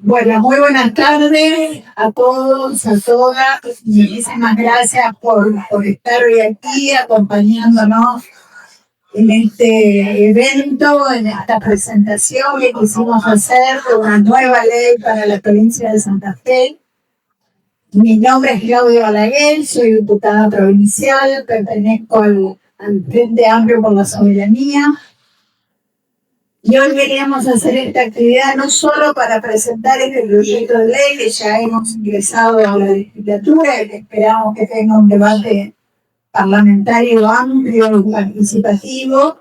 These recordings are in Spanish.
Bueno, muy buenas tardes a todos, a todas. Muchísimas gracias por estar hoy aquí acompañándonos en este evento, en esta presentación que quisimos hacer de una nueva ley para la provincia de Santa Fe. Mi nombre es Claudia Balaguer, soy diputada provincial, pertenezco al Frente Amplio por la Soberanía. Y hoy queríamos hacer esta actividad no solo para presentar este proyecto de ley que ya hemos ingresado a la legislatura y que esperamos que tenga un debate parlamentario amplio y participativo,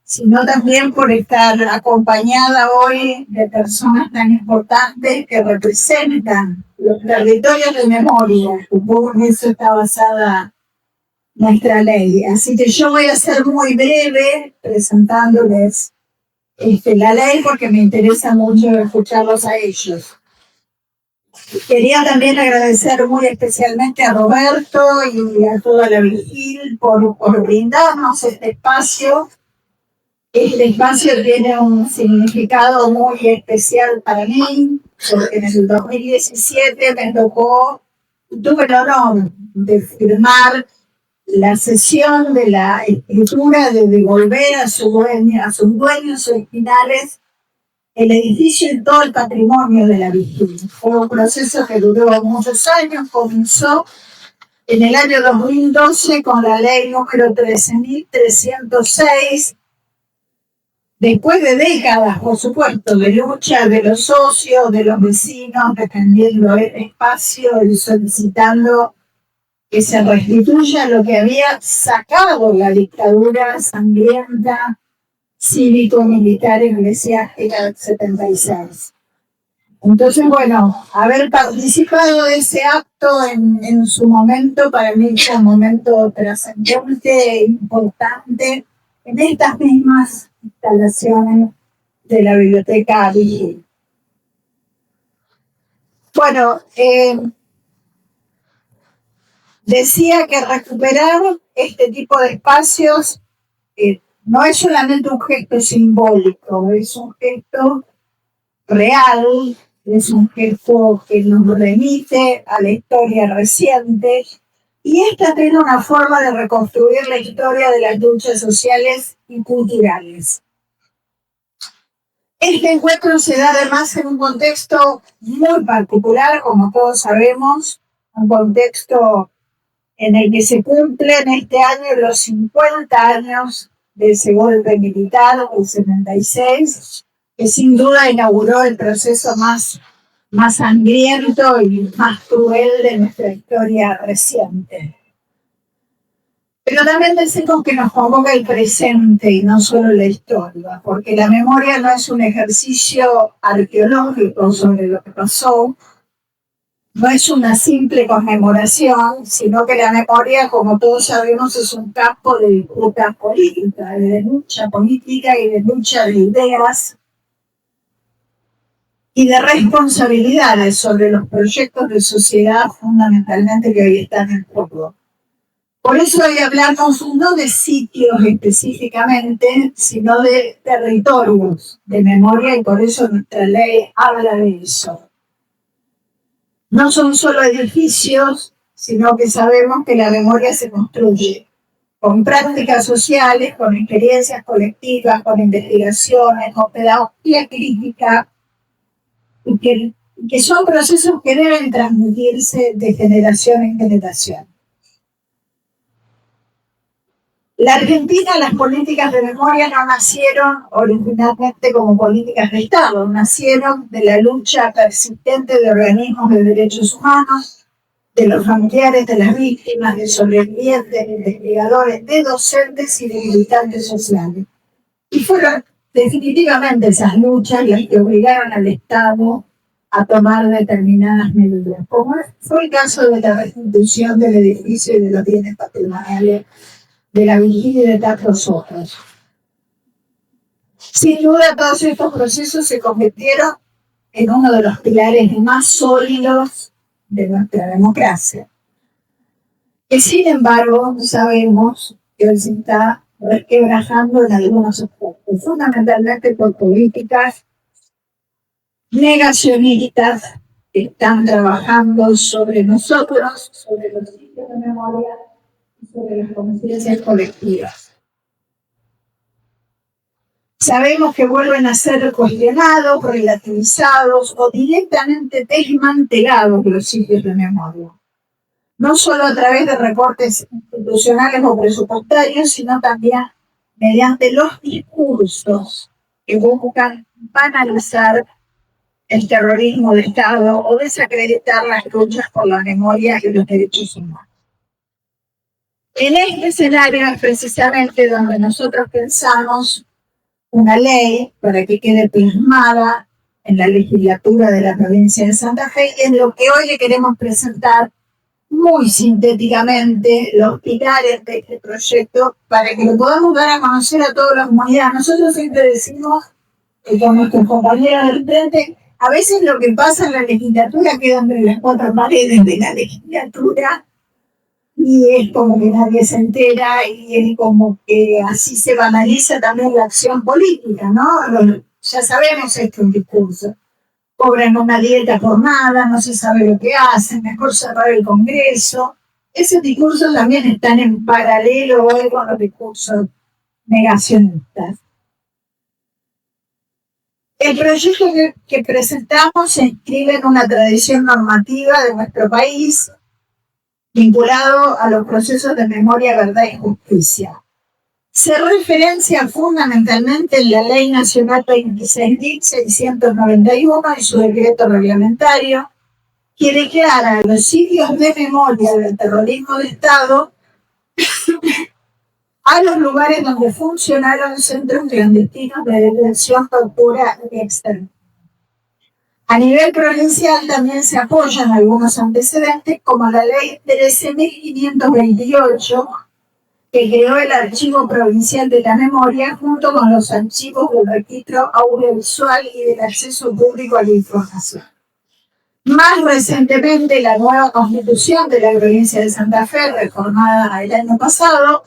sino también por estar acompañada hoy de personas tan importantes que representan los territorios de memoria, un poco en eso está basada nuestra ley. Así que yo voy a ser muy breve presentándoles la ley porque me interesa mucho escucharlos a ellos. Quería también agradecer muy especialmente a Roberto y a toda la Vigil por brindarnos este espacio. Este espacio tiene un significado muy especial para mí, porque en el 2017 me tocó, tuve el honor de firmar la cesión de la escritura de devolver a sus dueños originales el edificio y todo el patrimonio de la Vigil. Fue un proceso que duró muchos años, comenzó en el año 2012 con la ley número 13.306, después de décadas, por supuesto, de lucha de los socios, de los vecinos, defendiendo el espacio y solicitando que se restituya lo que había sacado la dictadura sangrienta cívico-militar eclesiástica del 76. Entonces, bueno, haber participado de ese acto en su momento, para mí fue un momento trascendente e importante en estas mismas instalaciones de la Biblioteca Vigil. Bueno, decía que recuperar este tipo de espacios no es solamente un gesto simbólico, es un gesto real, es un gesto que nos remite a la historia reciente y esta tiene una forma de reconstruir la historia de las luchas sociales y culturales. Este encuentro se da además en un contexto muy particular, como todos sabemos, un contexto en el que se cumplen este año los 50 años de ese golpe militar, el 76, que sin duda inauguró el proceso más sangriento y más cruel de nuestra historia reciente. Pero también decimos que nos convoca el presente y no solo la historia, porque la memoria no es un ejercicio arqueológico sobre lo que pasó, no es una simple conmemoración, sino que la memoria, como todos sabemos, es un campo de disputa política, de lucha política y de lucha de ideas y de responsabilidades sobre los proyectos de sociedad fundamentalmente que hoy están en juego. Por eso hoy hablamos no de sitios específicamente, sino de territorios de memoria y por eso nuestra ley habla de eso. No son solo edificios, sino que sabemos que la memoria se construye con prácticas sociales, con experiencias colectivas, con investigaciones, con pedagogía crítica, y que son procesos que deben transmitirse de generación en generación. La Argentina, las políticas de memoria no nacieron originalmente como políticas de Estado, nacieron de la lucha persistente de organismos de derechos humanos, de los familiares de las víctimas, de sobrevivientes, de investigadores, de docentes y de militantes sociales. Y fueron definitivamente esas luchas las que obligaron al Estado a tomar determinadas medidas, como fue el caso de la restitución del edificio y de los bienes patrimoniales de la Vigil y de tantos otros. Sin duda, todos estos procesos se convirtieron en uno de los pilares más sólidos de nuestra democracia. Que sin embargo, sabemos que hoy se está resquebrajando en algunos aspectos, fundamentalmente por políticas negacionistas que están trabajando sobre nosotros, sobre los sitios de memoria y sobre las conciencias colectivas. Sabemos que vuelven a ser cuestionados, relativizados o directamente desmantelados los sitios de memoria. No solo a través de recortes institucionales o presupuestarios, sino también mediante los discursos que buscan banalizar el terrorismo de Estado o desacreditar las luchas por la memoria y los derechos humanos. En este escenario es precisamente donde nosotros pensamos una ley para que quede plasmada en la legislatura de la provincia de Santa Fe, y es lo que hoy le queremos presentar muy sintéticamente, los pilares de este proyecto para que lo podamos dar a conocer a toda la comunidad. Nosotros siempre decimos que con nuestros compañeros del frente, a veces lo que pasa en la legislatura queda entre las cuatro paredes de la legislatura y es como que nadie se entera y es como que así se banaliza también la acción política, ¿no? Ya sabemos esto en discurso. Cobran una dieta por nada, no se sabe lo que hacen, mejor cerrar el Congreso. Esos discursos también están en paralelo hoy con los discursos negacionistas. El proyecto que presentamos se inscribe en una tradición normativa de nuestro país vinculado a los procesos de memoria, verdad y justicia. Se referencia fundamentalmente en la Ley Nacional 26.691 y su decreto reglamentario, que declara los sitios de memoria del terrorismo de Estado a los lugares donde funcionaron centros clandestinos de detención, tortura y exterminio. A nivel provincial también se apoyan algunos antecedentes, como la Ley 13.528, que creó el Archivo Provincial de la Memoria, junto con los archivos del registro audiovisual y del acceso público a la información. Más recientemente, la nueva Constitución de la provincia de Santa Fe, reformada el año pasado,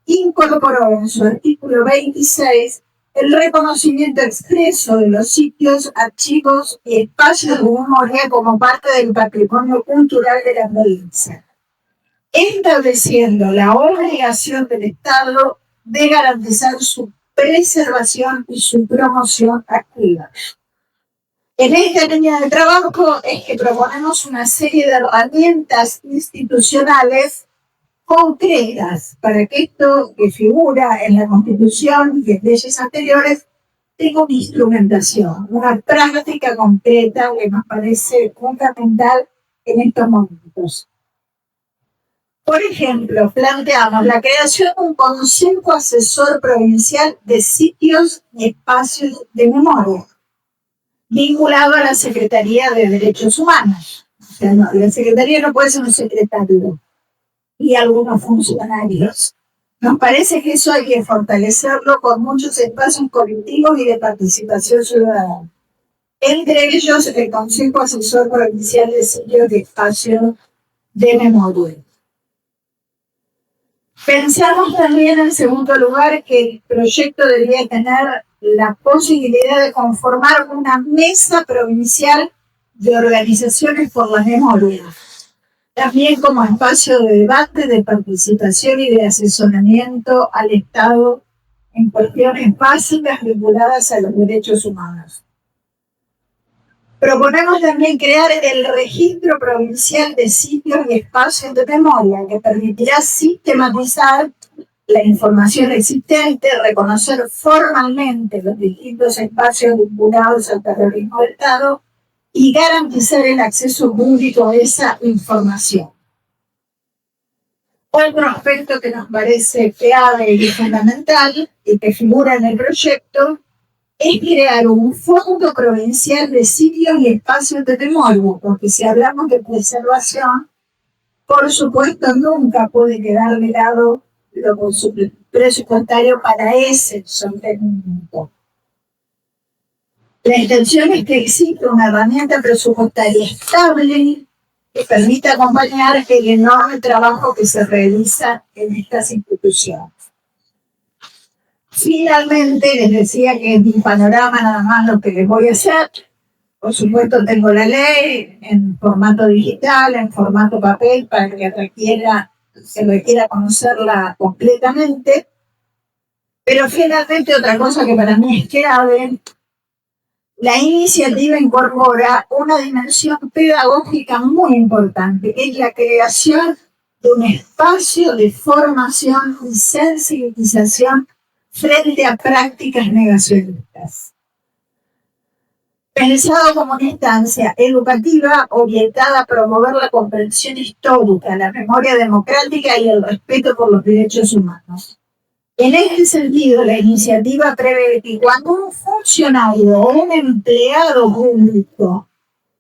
incorporó en su artículo 26 el reconocimiento expreso de los sitios, archivos y espacios de memoria como parte del patrimonio cultural de la provincia, estableciendo la obligación del Estado de garantizar su preservación y su promoción activa. En esta línea de trabajo es que proponemos una serie de herramientas institucionales concretas para que esto que figura en la Constitución y en leyes anteriores tenga una instrumentación, una práctica concreta que nos parece fundamental en estos momentos. Por ejemplo, planteamos la creación de un Consejo Asesor Provincial de Sitios y Espacios de Memoria, vinculado a la Secretaría de Derechos Humanos. O sea, no, la Secretaría no puede ser un secretario y algunos funcionarios. Nos parece que eso hay que fortalecerlo con muchos espacios colectivos y de participación ciudadana. Entre ellos, el Consejo Asesor Provincial de Sitios y Espacios de Memoria. Pensamos también, en segundo lugar, que el proyecto debería tener la posibilidad de conformar una mesa provincial de organizaciones por la memoria, también como espacio de debate, de participación y de asesoramiento al Estado en cuestiones básicas vinculadas a los derechos humanos. Proponemos también crear el Registro Provincial de Sitios y Espacios de Memoria, que permitirá sistematizar la información existente, reconocer formalmente los distintos espacios vinculados al terrorismo del Estado y garantizar el acceso público a esa información. Otro aspecto que nos parece clave y fundamental y que figura en el proyecto es crear un fondo provincial de sitios y espacios de memoria, porque si hablamos de preservación, por supuesto nunca puede quedar de lado lo presupuestario para ese sostenimiento. La intención es que exista una herramienta presupuestaria estable que permita acompañar el enorme trabajo que se realiza en estas instituciones. Finalmente, les decía que es mi panorama nada más lo que les voy a hacer. Por supuesto, tengo la ley en formato digital, en formato papel, para que se requiera conocerla completamente. Pero finalmente otra cosa que para mí es clave, la iniciativa incorpora una dimensión pedagógica muy importante, que es la creación de un espacio de formación y sensibilización frente a prácticas negacionistas. Pensado como una instancia educativa orientada a promover la comprensión histórica, la memoria democrática y el respeto por los derechos humanos. En este sentido, la iniciativa prevé que cuando un funcionario o un empleado público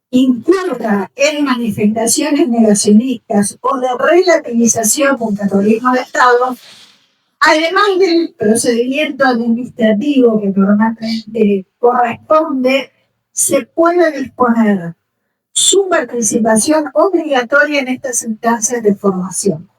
incurra en manifestaciones negacionistas o de relativización del terrorismo de Estado, además del procedimiento administrativo que normalmente corresponde, se puede disponer su participación obligatoria en estas instancias de formación.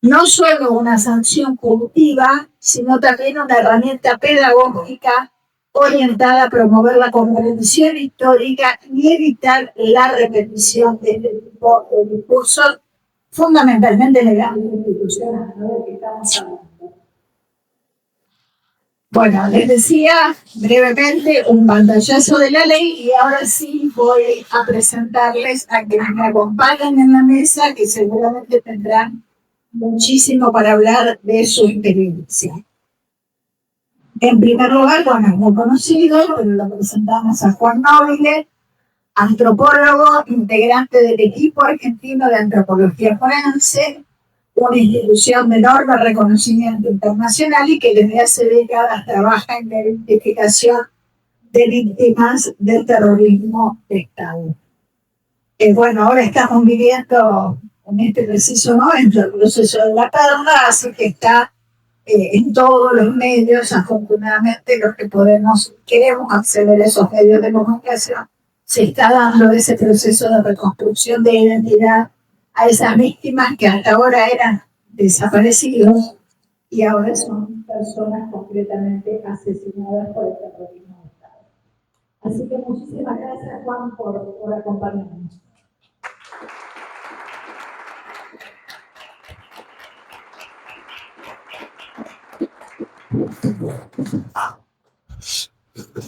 No solo una sanción punitiva, sino también una herramienta pedagógica orientada a promover la comprensión histórica y evitar la repetición de este tipo de discursos fundamentalmente legales e institucionales, ¿no? De que estamos hablando. Bueno, les decía brevemente un pantallazo de la ley y ahora sí voy a presentarles a quienes me acompañan en la mesa, que seguramente tendrán muchísimo para hablar de su experiencia. En primer lugar, bueno, es muy conocido, pero lo presentamos a Juan Nobile, antropólogo, integrante del equipo argentino de antropología forense, una institución de enorme reconocimiento internacional y que desde hace décadas trabaja en la identificación de víctimas del terrorismo de Estado. Bueno, ahora estamos viviendo en este preciso momento el proceso de la perla, así que está en todos los medios, afortunadamente los que queremos acceder a esos medios de comunicación, se está dando ese proceso de reconstrucción de identidad a esas víctimas que hasta ahora eran desaparecidos y ahora son personas concretamente asesinadas por el terrorismo de Estado. Así que muchísimas gracias, Juan, por acompañarnos.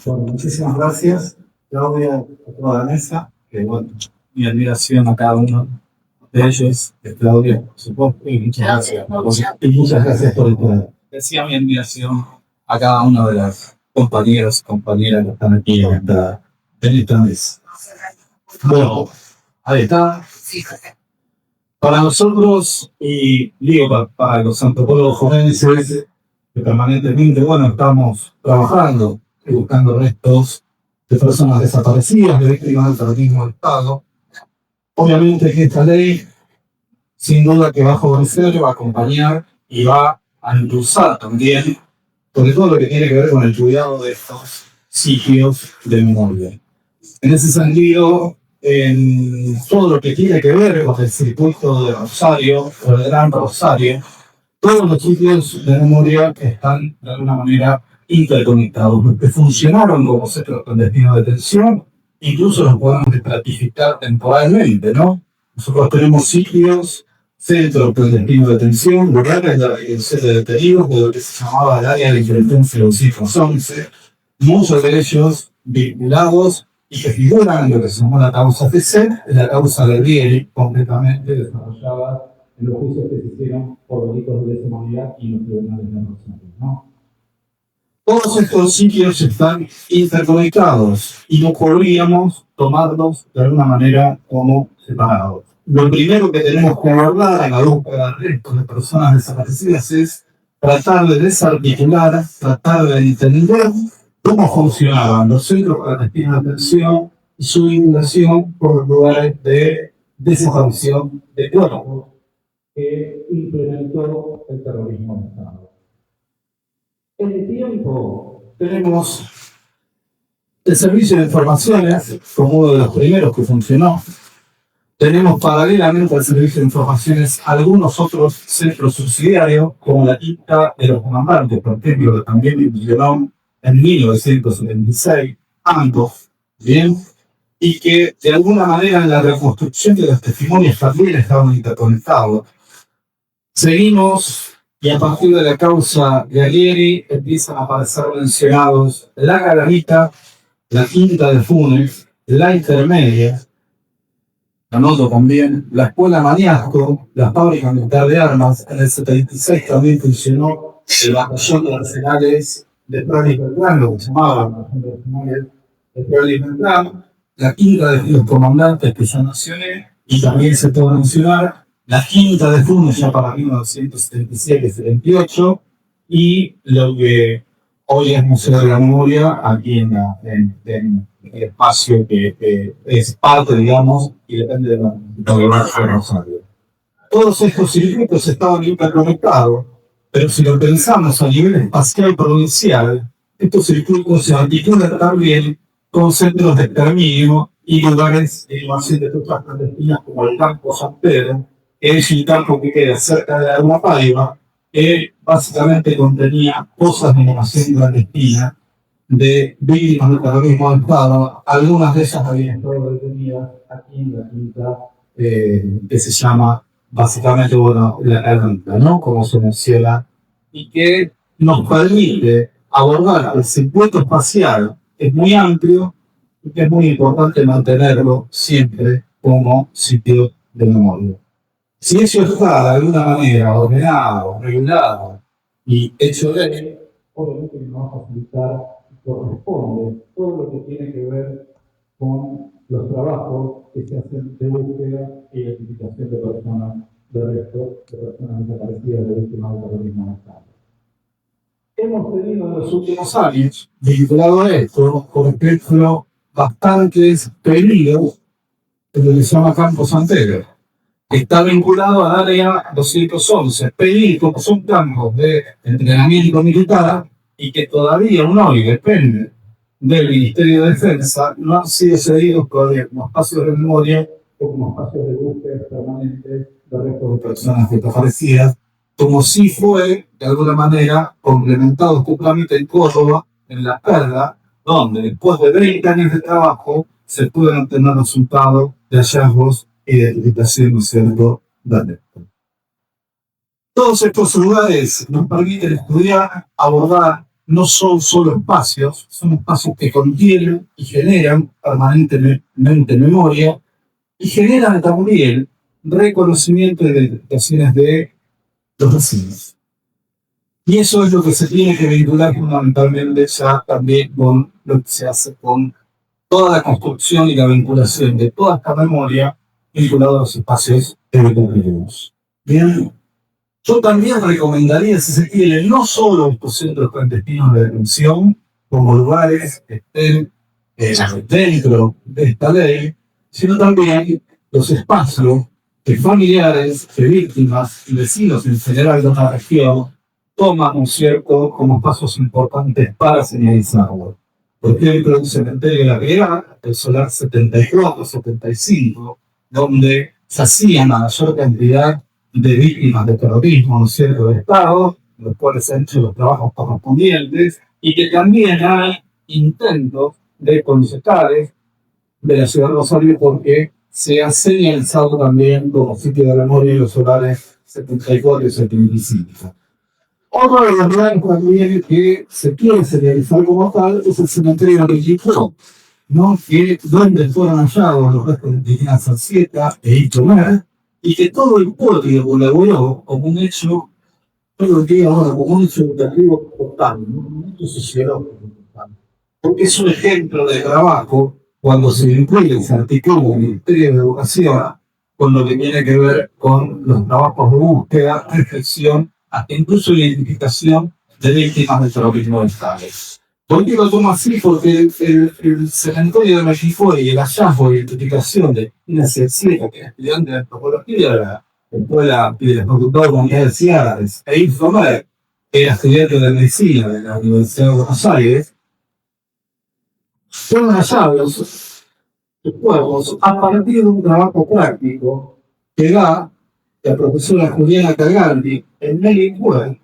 Bueno, muchísimas gracias, Claudia, a toda la mesa. Bueno, mi admiración a cada uno de ellos, Claudia, por supuesto, y muchas gracias. Y muchas gracias por el poder. Decía mi admiración a cada una de las compañeros y compañeras que están aquí en esta mesa. Bueno, ahí está. Para nosotros, y digo para los antropólogos forenses, que permanentemente, bueno, estamos trabajando y buscando restos de personas desaparecidas, de víctimas del terrorismo de Estado. Obviamente que esta ley, sin duda que va a favorecer, va a acompañar y va a impulsar también, sobre todo lo que tiene que ver con el cuidado de estos sitios de memoria. En ese sentido, en todo lo que tiene que ver con el circuito de Rosario, o el Gran Rosario, todos los sitios de memoria que están de alguna manera interconectados, que funcionaron como centros clandestinos de detención, incluso los podemos estratificar temporalmente, ¿no? Nosotros tenemos sitios, centros clandestinos de detención, lugares de retención de detenidos, de lo que se llamaba el área de inteligencia de los 211, muchos de ellos vinculados y que figuran en lo que se llamó la causa TC, la causa de Rieri, completamente desarrollada en los juicios que se hicieron por delitos de lesa humanidad y los tribunales de Rosario, ¿no? Todos estos sitios están interconectados y no podríamos tomarlos de alguna manera como separados. Lo primero que tenemos que abordar en la búsqueda de restos de personas desaparecidas es tratar de desarticular, tratar de entender cómo funcionaban los centros clandestinos de detención y su vinculación con los lugares de desaparición de cuerpos que implementó el terrorismo de Estado. En el tiempo tenemos el servicio de informaciones como uno de los primeros que funcionó. Tenemos paralelamente al servicio de informaciones algunos otros centros subsidiarios, como la quinta de los comandantes, por ejemplo, que también funcionó en 1976, ambos Bien, y que de alguna manera en la reconstrucción de los testimonios también estaban interconectados. Seguimos, y a partir de la causa de Alieri empiezan a aparecer mencionados la Garavita, la Quinta de Funes, la Intermedia, anoto también, la Escuela Maniasco, la Fábrica Militar de Armas. En el 76 también funcionó el batallón de arsenales de Frailes Beltrán, lo que se llamaba el batallón de arsenales de Frailes Beltrán, la Quinta de los Comandantes que ya mencioné, y también se puede mencionar la Quinta de Funes ya para 1977-78, y lo que hoy es Museo de la Memoria, aquí en el espacio que es parte, digamos, y depende de la Universidad de Rosario. Todos estos circuitos estaban interconectados, pero si lo pensamos a nivel espacial provincial, estos circuitos se articulan también con centros de exterminio y lugares de invasión de tropas clandestinas como el campo San Pedro, que es un campo que queda cerca de la Paiva, que básicamente contenía cosas de invasión clandestina de víctimas del terrorismo de Estado. Algunas de ellas habían estado detenidas aquí en la quinta, que se llama básicamente, bueno, la Ermita, ¿no? Como se menciona, y que nos permite abordar el circuito espacial, que es muy amplio y que es muy importante mantenerlo siempre como sitio de memoria. Si eso está de alguna manera ordenado, regulado y hecho de él, obviamente nos va a facilitar y corresponde todo lo que tiene que ver con los trabajos que se hacen de búsqueda y identificación de personas de resto, de personas desaparecidas, de víctimas del terrorismo en Estado. Hemos tenido en los últimos años, vinculado a esto, por ejemplo, bastantes pedidos de lo que se llama Campo San Pedro. Está vinculado al área 211, pedidos que son campos de entrenamiento militar y que todavía hoy depende del Ministerio de Defensa, no han sido cedidos todavía como espacios de memoria o como espacios de búsqueda permanente de restos de personas desaparecidas, como si fue, de alguna manera, complementado este trámite en Córdoba, en La Perla, donde después de 20 años de trabajo se pueden obtener resultados de hallazgos y de identificación, ¿no es cierto?, de esto. Todos estos lugares nos permiten estudiar, abordar, no son solo espacios, son espacios que contienen y generan permanentemente memoria y generan también reconocimiento y identificaciones de los vecinos. Y eso es lo que se tiene que vincular fundamentalmente ya también con lo que se hace con toda la construcción y la vinculación de toda esta memoria vinculada a los espacios territoriales. Bien. Yo también recomendaría, si se quiere, no solo estos centros clandestinos de detención como lugares que estén dentro de esta ley, sino también los espacios que familiares, de víctimas y vecinos en general de una región toman, ¿no es cierto?, como pasos importantes para señalizarlo. Por ejemplo, un cementerio de la Piedad, el Solar 74-75, donde se hacía la mayor cantidad de víctimas de terrorismo, ¿no es cierto?, del Estado, los cuales se han hecho los trabajos correspondientes, y que también hay intentos de concejales de la ciudad de Rosario porque se ha señalizado también como sitio de memoria los solares 74 y 75. Otro de los lugares también que se quiere señalizar como tal es el cementerio de Quito, ¿no?, que donde fueron hallados los restos de Indígena Sarcieta e Itomer, y que todo el pueblo colaboró como un hecho, todo el día ahora como un hecho educativo importante, un hecho sociológico importante, porque es un ejemplo de trabajo cuando se vincula y se articula el Ministerio de Educación con lo que tiene que ver con los trabajos de búsqueda, reflexión, hasta incluso identificación de víctimas del terrorismo de Estado. ¿Por qué lo tomo así? Porque el cementerio de México y el hallazgo de identificación de Ina Cercieta, que es estudiante de antropología de la Escuela de la Facultad de Humanidades y Artes, e Infomer, que era estudiante de medicina de la Universidad de Buenos Aires, fueron hallados de cuerpos a partir de un trabajo práctico que da la profesora Juliana Cagaldi en Melingüe,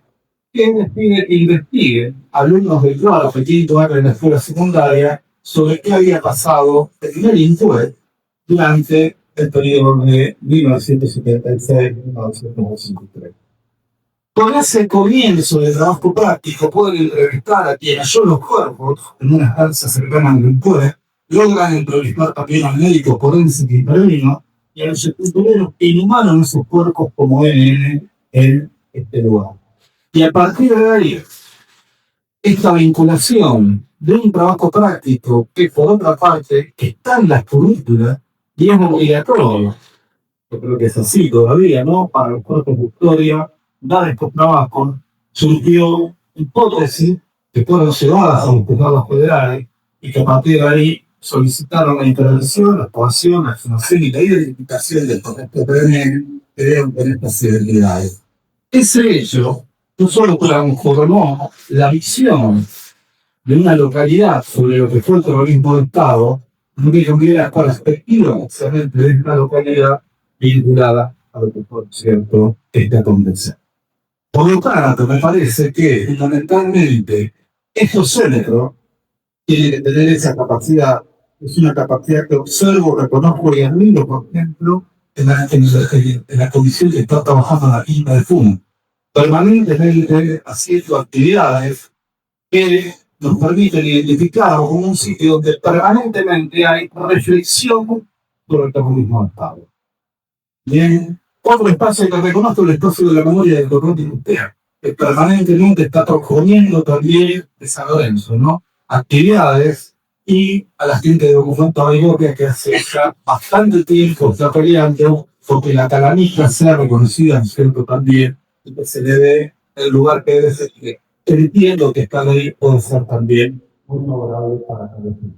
que investigue alumnos del cuarto y quinto año de la escuela secundaria sobre qué había pasado en el INTUE durante el periodo de 1976-1983. Con ese comienzo de trabajo práctico, pueden entrevistar a quien halló los cuerpos en una estancia cercana al INTUE, logran entrevistar también al médico forense que intervino y a los sepultureros que inhumaron esos cuerpos como ENN en este lugar. Y a partir de ahí, esta vinculación de un trabajo práctico que, por otra parte, está en las currículas y es obligatorio. Yo creo que es así todavía, ¿no? Para los cuerpos de historia, dar estos trabajos, surgió hipótesis que fueron llevadas a los juzgados federales y que a partir de ahí solicitaron la intervención, la actuación, la afirmación y la identificación del proyecto PNL que deben tener estas identidades. Ese hecho no solo transformó la visión de una localidad sobre lo que fue el terrorismo de Estado, sino que cambió la perspectiva excelente de esta localidad vinculada a lo que fue, cierto, esta convención. Por lo tanto, me parece que fundamentalmente estos centros tienen que tener esa capacidad, es una capacidad que observo, reconozco y admiro, por ejemplo, en la comisión que está trabajando en la Quinta de FUN, permanentemente haciendo actividades que nos permiten identificar como un sitio donde permanentemente hay reflexión sobre el terrorismo de Estado. Bien, otro espacio que reconozco es el espacio de la memoria del doctor Industrial, que permanentemente está proponiendo también de San Lorenzo, ¿no? Actividades y a la gente de documento Baigorria que hace ya bastante tiempo está peleando porque la calamita sea reconocida, ¿cierto? También y que se le dé el lugar que debe ser. Entiendo que esta ley puede ser también muy favorable para cada uno.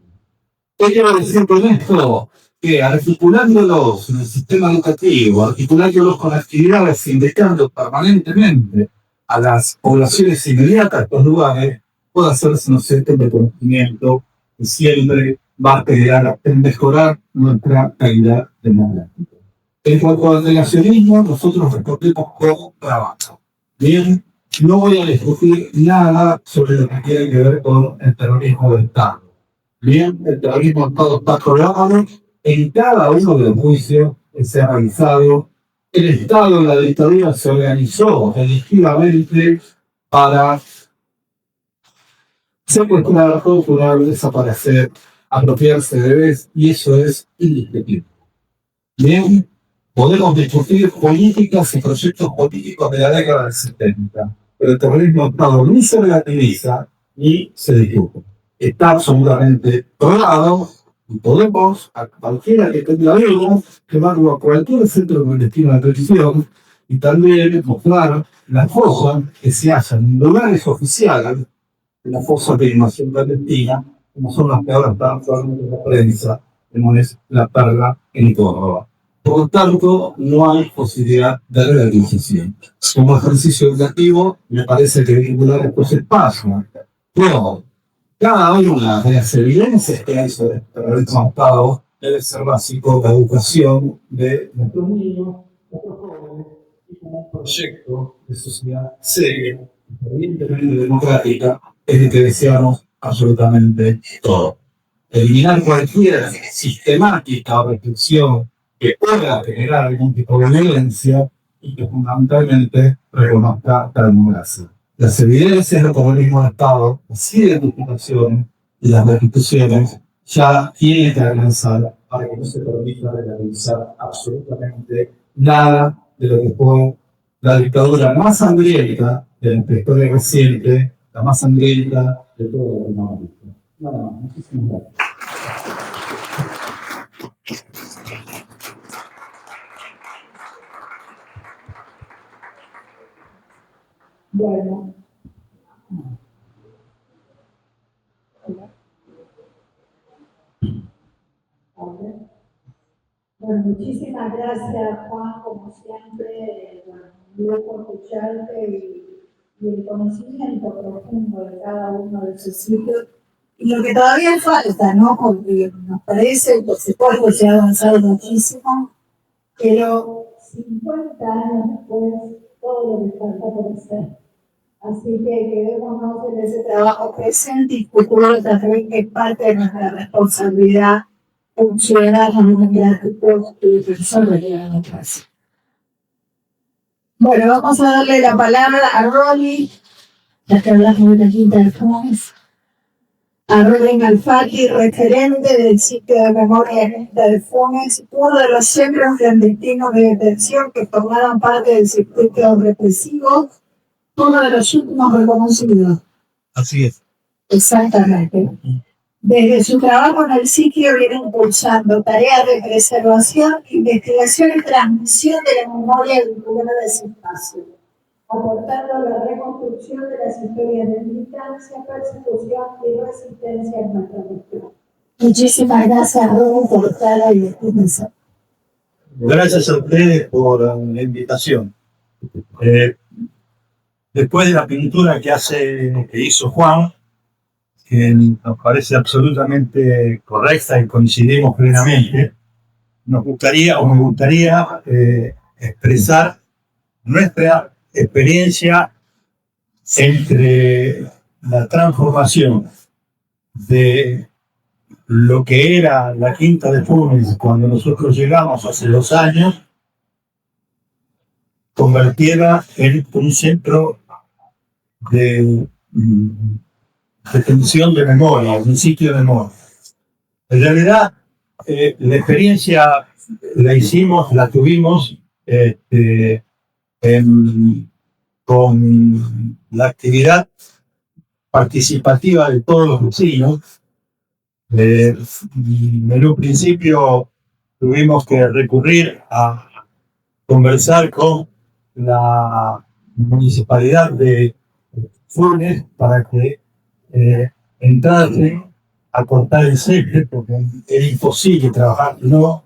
¿Qué quiero decir con esto? Que articulándolos en el sistema educativo, articulándolos con actividades, indicando permanentemente a las poblaciones inmediatas de estos lugares, puede hacerse, ¿no es cierto?, un reconocimiento que siempre va a ayudar a mejorar nuestra calidad democrática. En cuanto al negacionismo, nosotros respondemos con trabajo. Bien, no voy a discutir nada sobre lo que tiene que ver con el terrorismo de Estado. Bien, el terrorismo de Estado está programado en cada uno de los juicios que se ha realizado. El Estado en la dictadura se organizó delictivamente para secuestrar, torturar, desaparecer, apropiarse de bebés, y eso es indiscutible. Bien, podemos discutir políticas y proyectos políticos de la década del 70, pero el terrorismo de Estado ni se relativiza ni se discute. Está absolutamente probado y podemos, a cualquiera que tenga algo, llevarlo a cualquier centro clandestino de detención y también mostrar las fosas que se hacen en lugares oficiales, las fosas de inhumación clandestina, como son las que ahora están actualmente en la prensa, como es la Perla en Córdoba. Por lo tanto, no hay posibilidad de relativización. Como ejercicio educativo, me parece que vincular estos espacios. Pero, cada una de las evidencias que hay sobre el terrorismo de Estado debe ser básico la educación de nuestros niños, nuestros jóvenes, y como un proyecto de sociedad seria, evidentemente democrática, es el que deseamos absolutamente todo. Eliminar cualquier sistemática o restricción que pueda generar algún tipo de violencia y que fundamentalmente reconozca la democracia. Las evidencias del terrorismo de Estado, las identificaciones y las restituciones ya tienen que alcanzar para que no se permita relativizar absolutamente nada de lo que fue la dictadura más sangrienta de nuestra historia reciente, la más sangrienta de todo Latinoamérica. Nada más, muchísimas gracias. Bueno, bueno, muchísimas gracias, Juan, como siempre, bueno, un lujo escucharte y el conocimiento profundo de cada uno de sus sitios. Y lo que todavía falta, ¿no? Porque nos parece, por supuesto, se ha avanzado muchísimo, pero 50 años después, todo lo que falta por hacer Así que quedémonos en ese trabajo presente y futuro también que es parte de nuestra responsabilidad como ciudadanos en gratitud y persona de la democracia. Bueno, vamos a darle la palabra a Rolly, ya que hablamos de la Quinta de Funes, a Rubén Alfati, referente del sitio de memoria de Quinta de Funes, uno de los centros clandestinos de detención que formaron parte del circuito represivo, uno de los últimos reconocidos. Así es. Exactamente. Desde su trabajo en el sitio viene impulsando tareas de preservación, investigación y transmisión de la memoria vinculada a ese espacio, aportando a la reconstrucción de las historias de militancia, persecución y resistencia en nuestra región. Muchísimas gracias, Rubén, por estar ahí. Gracias a ustedes por la invitación. Después de la pintura que hizo Juan, que nos parece absolutamente correcta y coincidimos plenamente, me gustaría expresar nuestra experiencia entre la transformación de lo que era la Quinta de Funes cuando nosotros llegamos hace 2 años, convertida en un centro de detención de memoria, un sitio de memoria. En realidad, la experiencia la tuvimos con la actividad participativa de todos los vecinos. En un principio tuvimos que recurrir a conversar con la municipalidad de Funes para que entrase a cortar el césped, porque era imposible trabajar. No,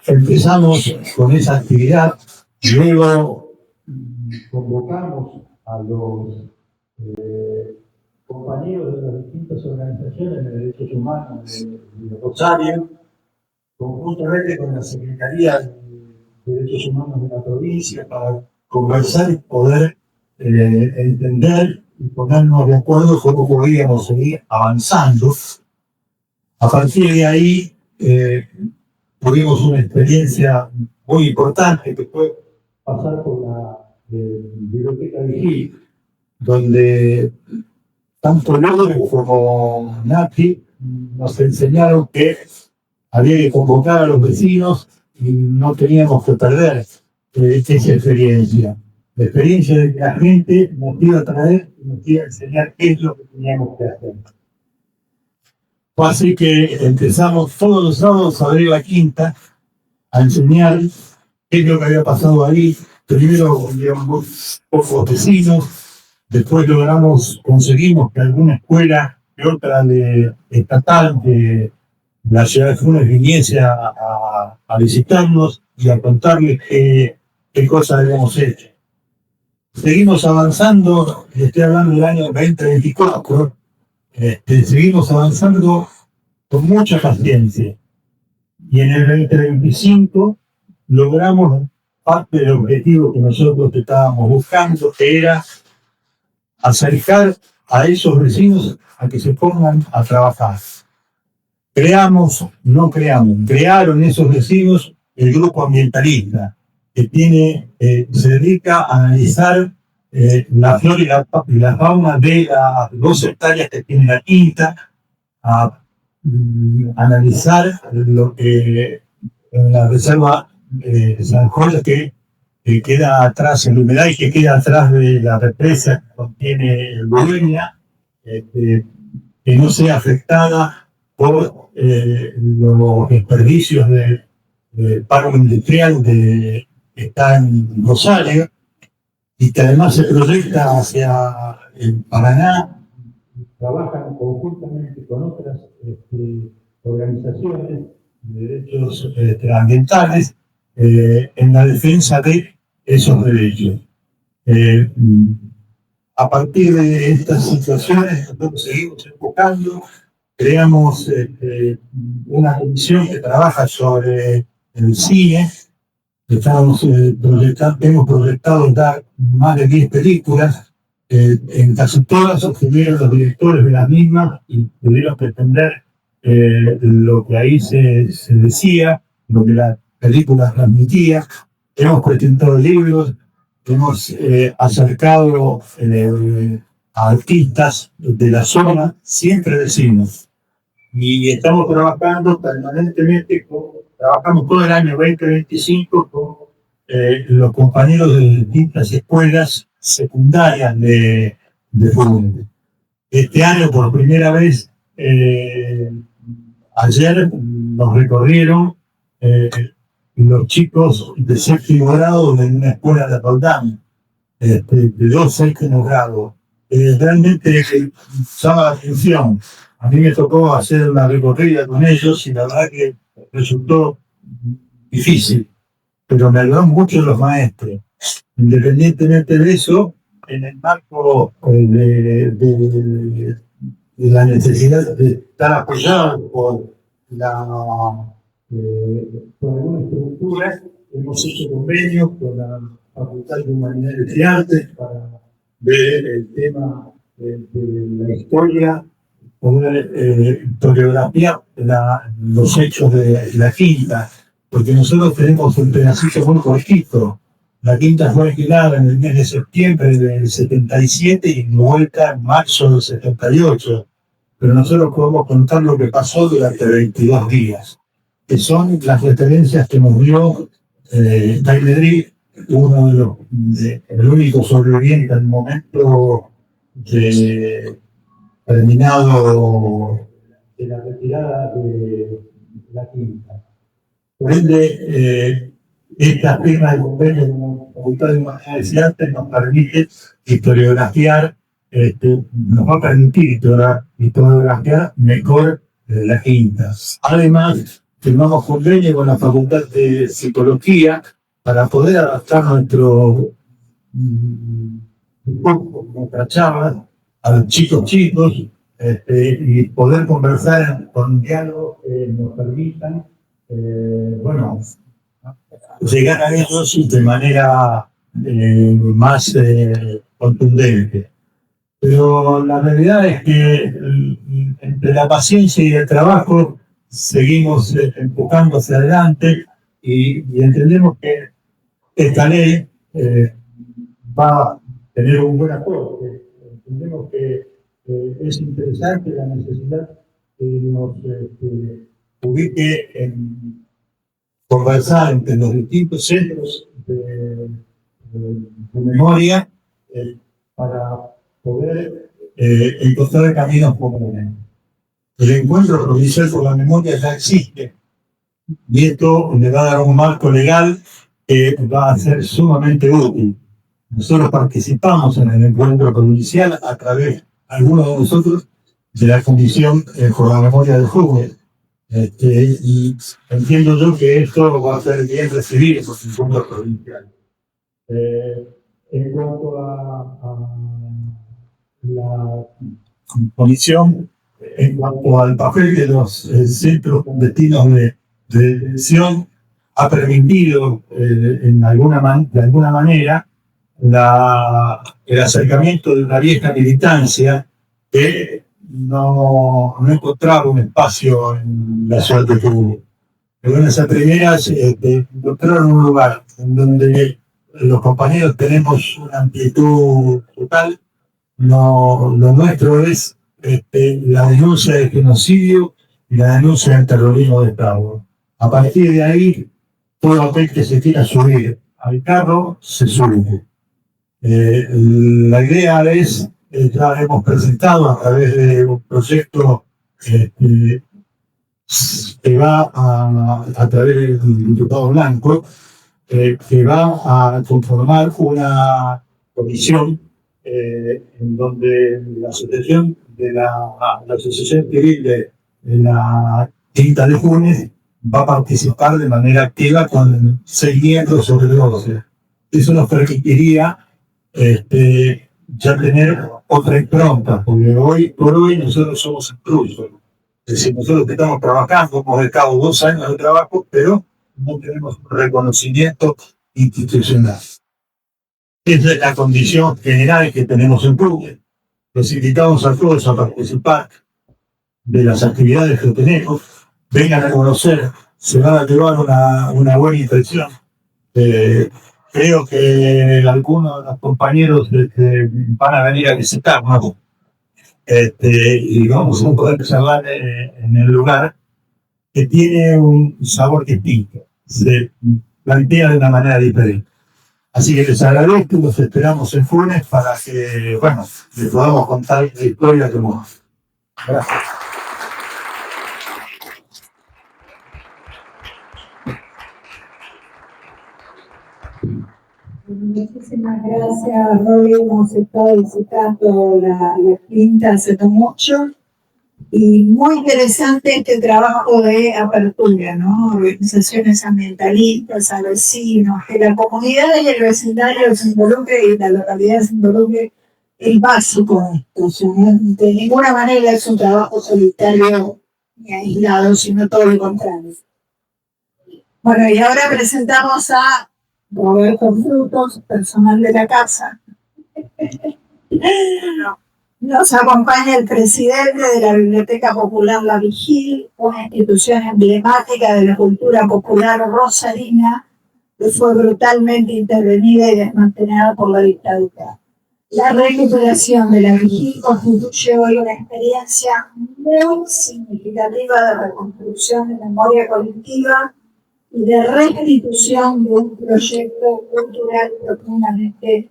empezamos con esa actividad, luego convocamos a los compañeros de las distintas organizaciones de derechos humanos de Rosario, conjuntamente con la Secretaría de Derechos Humanos de la provincia, para conversar y poder entender y ponernos de acuerdo cómo podíamos seguir avanzando. A partir de ahí tuvimos una experiencia muy importante que fue pasar por la biblioteca Vigil, donde tanto Lourdes como Nati nos enseñaron que había que convocar a los vecinos y no teníamos que perder esa experiencia. La experiencia de que la gente nos iba a traer y nos iba a enseñar qué es lo que teníamos que hacer. Fue así que empezamos todos los sábados a abrir la quinta, a enseñar qué es lo que había pasado ahí. Primero llegamos pocos vecinos, después conseguimos que alguna escuela y otra estatal de la ciudad de Funes viniese a visitarnos y a contarles qué cosas habíamos hecho. Seguimos avanzando, estoy hablando del año 2024, seguimos avanzando con mucha paciencia. Y en el 2025 logramos parte del objetivo que nosotros estábamos buscando, que era acercar a esos vecinos a que se pongan a trabajar. Crearon esos vecinos el grupo ambientalista, que se dedica a analizar la flora y la fauna de las 2 hectáreas que tiene la quinta, a analizar lo que en la reserva San Jorge que queda atrás, el humedal que queda atrás de la represa que contiene Bohemia, que no sea afectada por los desperdicios del paro industrial que está en Rosario, y que además se proyecta hacia el Paraná. Trabajan conjuntamente con otras organizaciones de derechos ambientales en la defensa de esos derechos. A partir de estas situaciones, nosotros seguimos enfocando, creamos una comisión que trabaja sobre el cine, Hemos proyectado dar más de 10 películas. En casi todas obtuvieron los directores de las mismas y pudieron pretender lo que ahí se decía, lo que la película transmitía. Hemos presentado libros, hemos acercado a artistas de la zona, siempre decimos. Y estamos trabajando permanentemente, trabajamos todo el año 2025 con los compañeros de distintas escuelas secundarias de fútbol. Este año, por primera vez, ayer nos recorrieron los chicos de séptimo grado de una escuela de Roldán, de 2 séptimos grados. Realmente llama la atención. A mí me tocó hacer una recorrida con ellos y la verdad que resultó difícil, pero me ayudaron mucho los maestros. Independientemente de eso, en el marco de la necesidad de estar apoyado por alguna estructura, hemos hecho convenios con la Facultad de Humanidades y Artes para ver el tema de la historia, poder historiografía los hechos de la quinta, porque nosotros tenemos un pedacito muy cortito. La quinta fue alquilada en el mes de septiembre del 77 y vuelta en marzo del 78. Pero nosotros podemos contar lo que pasó durante 22 días, que son las referencias que nos dio Daimedri, uno el único sobreviviente al momento terminado de la retirada de la quinta. Por ende, esta firma de convenio con la Facultad de Humanidades y Artes nos permite historiografiar, nos va a permitir historiografiar mejor la quinta. Además, firmamos convenio con la Facultad de Psicología para poder adaptar nuestra charla a los chicos y poder conversar con diálogos que nos permitan llegar a ellos de manera más contundente. Pero la realidad es que entre la paciencia y el trabajo seguimos empujando hacia adelante y entendemos que esta ley va a tener un buen aporte. Entendemos que es interesante la necesidad que nos ubique en conversar entre los distintos centros de memoria para poder encontrar caminos comunes. El encuentro provincial por la memoria ya existe y esto le va a dar un marco legal que va a ser sumamente útil. Nosotros participamos en el encuentro provincial a través, algunos de nosotros, de la Comisión por la Memoria del Fútbol. Y entiendo yo que esto va a ser bien recibido por el encuentro provincial. En cuanto a la comisión, en cuanto al papel de los centros con destinos de detención, ha permitido de alguna manera el acercamiento de una vieja militancia que no encontraba un espacio en la ciudad de Tubú. Pero en esas primeras encontraron un lugar en donde los compañeros tenemos una amplitud total. Lo nuestro es la denuncia del genocidio y la denuncia del terrorismo de Estado. A partir de ahí, todo aquel que se quiera subir al carro se sube. La idea es, ya hemos presentado a través de un proyecto que va a través del diputado Blanco, que va a conformar una comisión en donde la asociación la asociación civil de la Quinta de Junio va a participar de manera activa con 6 miembros sobre 12. Eso nos permitiría ya tener otra impronta, porque hoy por hoy nosotros somos inclusos. Es decir, nosotros estamos trabajando, hemos dedicado 2 años de trabajo, pero no tenemos un reconocimiento institucional. Esa es la condición general que tenemos en Puglia. Los invitamos a todos a participar de las actividades que tenemos. Vengan a conocer, se va a llevar una buena impresión. Creo que algunos de los compañeros van a venir a visitarnos y vamos a poder charlar en el lugar que tiene un sabor distinto, se plantea de una manera diferente. Así que les agradezco y los esperamos en Funes para que, bueno, les podamos contar la historia que hemos. Gracias. Muchísimas gracias, Roy. Hemos estado visitando la quinta hace no mucho y muy interesante este trabajo de apertura, ¿no? Organizaciones ambientalistas, a vecinos, que la comunidad y el vecindario se involucre y la localidad se involucre es básico en esto. O sea, de ninguna manera es un trabajo solitario ni aislado, sino todo lo contrario. Bueno, y ahora presentamos a Roberto Frutos, personal de la casa. Nos acompaña el presidente de la Biblioteca Popular La Vigil, una institución emblemática de la cultura popular rosarina que fue brutalmente intervenida y desmantelada por la dictadura. La recuperación de La Vigil constituye hoy una experiencia muy significativa de reconstrucción de memoria colectiva y de restitución de un proyecto cultural profundamente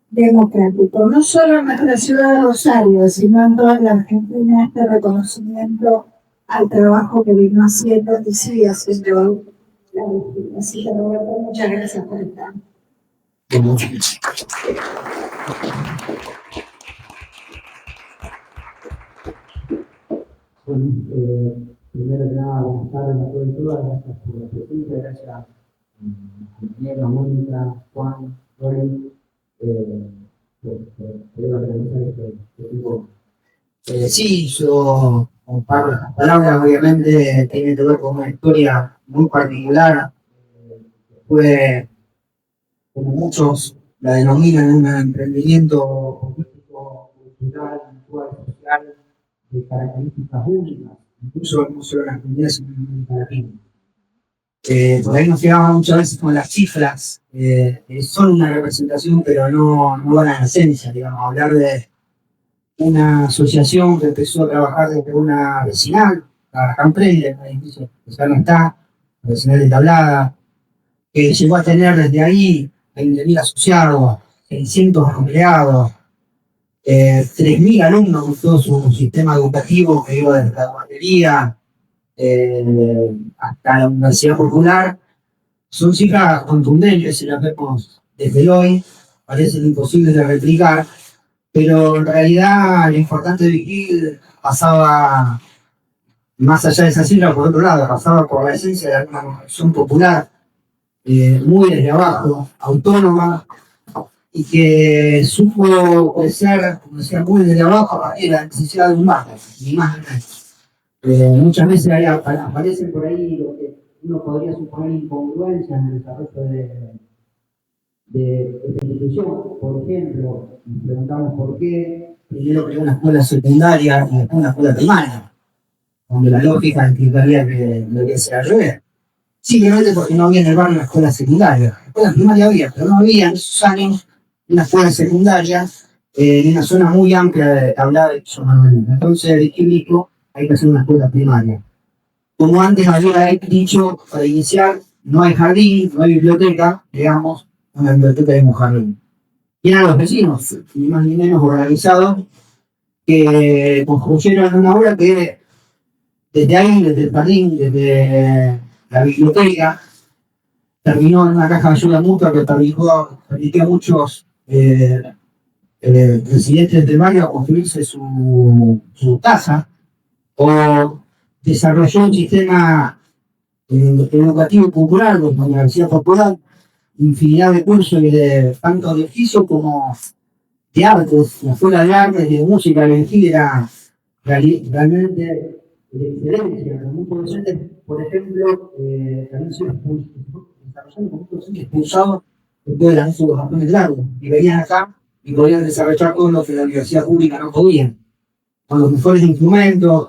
democrático. No solo en nuestra ciudad de Rosario, sino en toda la Argentina, este reconocimiento al trabajo que vino haciendo y sigue haciendo la Vigil. Así que, Roberto, muchas gracias por estar. Primero que nada, buenas tardes a todos y todas, gracias por la presencia, gracias a compañeros, Mónica, Juan, Rory, por organizar este tipo. Sí, yo comparto las palabras, obviamente tiene que ver con una historia muy particular, fue, como muchos la denominan, un emprendimiento político, cultural, social, de características únicas. Incluso no solo las comunidades, sino en América Latina. Por ahí nos quedamos muchas veces con las cifras, son una representación, pero no van a la esencia, digamos, hablar de una asociación que empezó a trabajar desde una vecinal, la Camprelle, que ya no está, la vecinal de Tablada, que llegó a tener desde ahí 20.000 asociados, 600 empleados, 3.000 alumnos con todo su sistema educativo que iba desde la guardería hasta la Universidad Popular. Son cifras contundentes, si las vemos desde hoy, parecen imposibles de replicar, pero en realidad lo importante de Vigil pasaba más allá de esa cifra, por otro lado, pasaba por la esencia de una construcción popular, muy desde abajo, autónoma, y que supo crecer, como decía, muy desde abajo, a partir de la necesidad de un marco, ni más ni menos. Muchas veces aparecen por ahí lo que uno podría suponer incongruencias en el desarrollo de esta institución. Por ejemplo, nos preguntamos por qué primero creó una escuela secundaria y después una escuela primaria, donde la lógica implicaría que debería ser al revés. Simplemente porque no había en el barrio una escuela secundaria. La escuela primaria había, pero no había en esos años una escuela secundaria en una zona muy amplia de Tablada de Manuel. Entonces, Vigil dijo, hay que hacer una escuela primaria. Como antes había dicho, para iniciar, no hay jardín, no hay biblioteca, digamos, una biblioteca de un jardín. Y eran los vecinos, ni más ni menos organizados, que construyeron una obra que desde ahí, desde el jardín, desde la biblioteca, terminó en una caja de ayuda mutua que permitió a muchos residentes del barrio a construirse su casa, o desarrolló un sistema educativo popular, con la Universidad Popular, infinidad de cursos tanto de oficio como de artes. La escuela de artes y de música de Vigil era realmente de excelencia, con muchos docentes, por ejemplo, también se desarrollando con muchos docentes expulsados después del anuncio de los campeones largos, y venían acá y podían desarrollar todo lo que la universidad pública no podía, con los mejores instrumentos,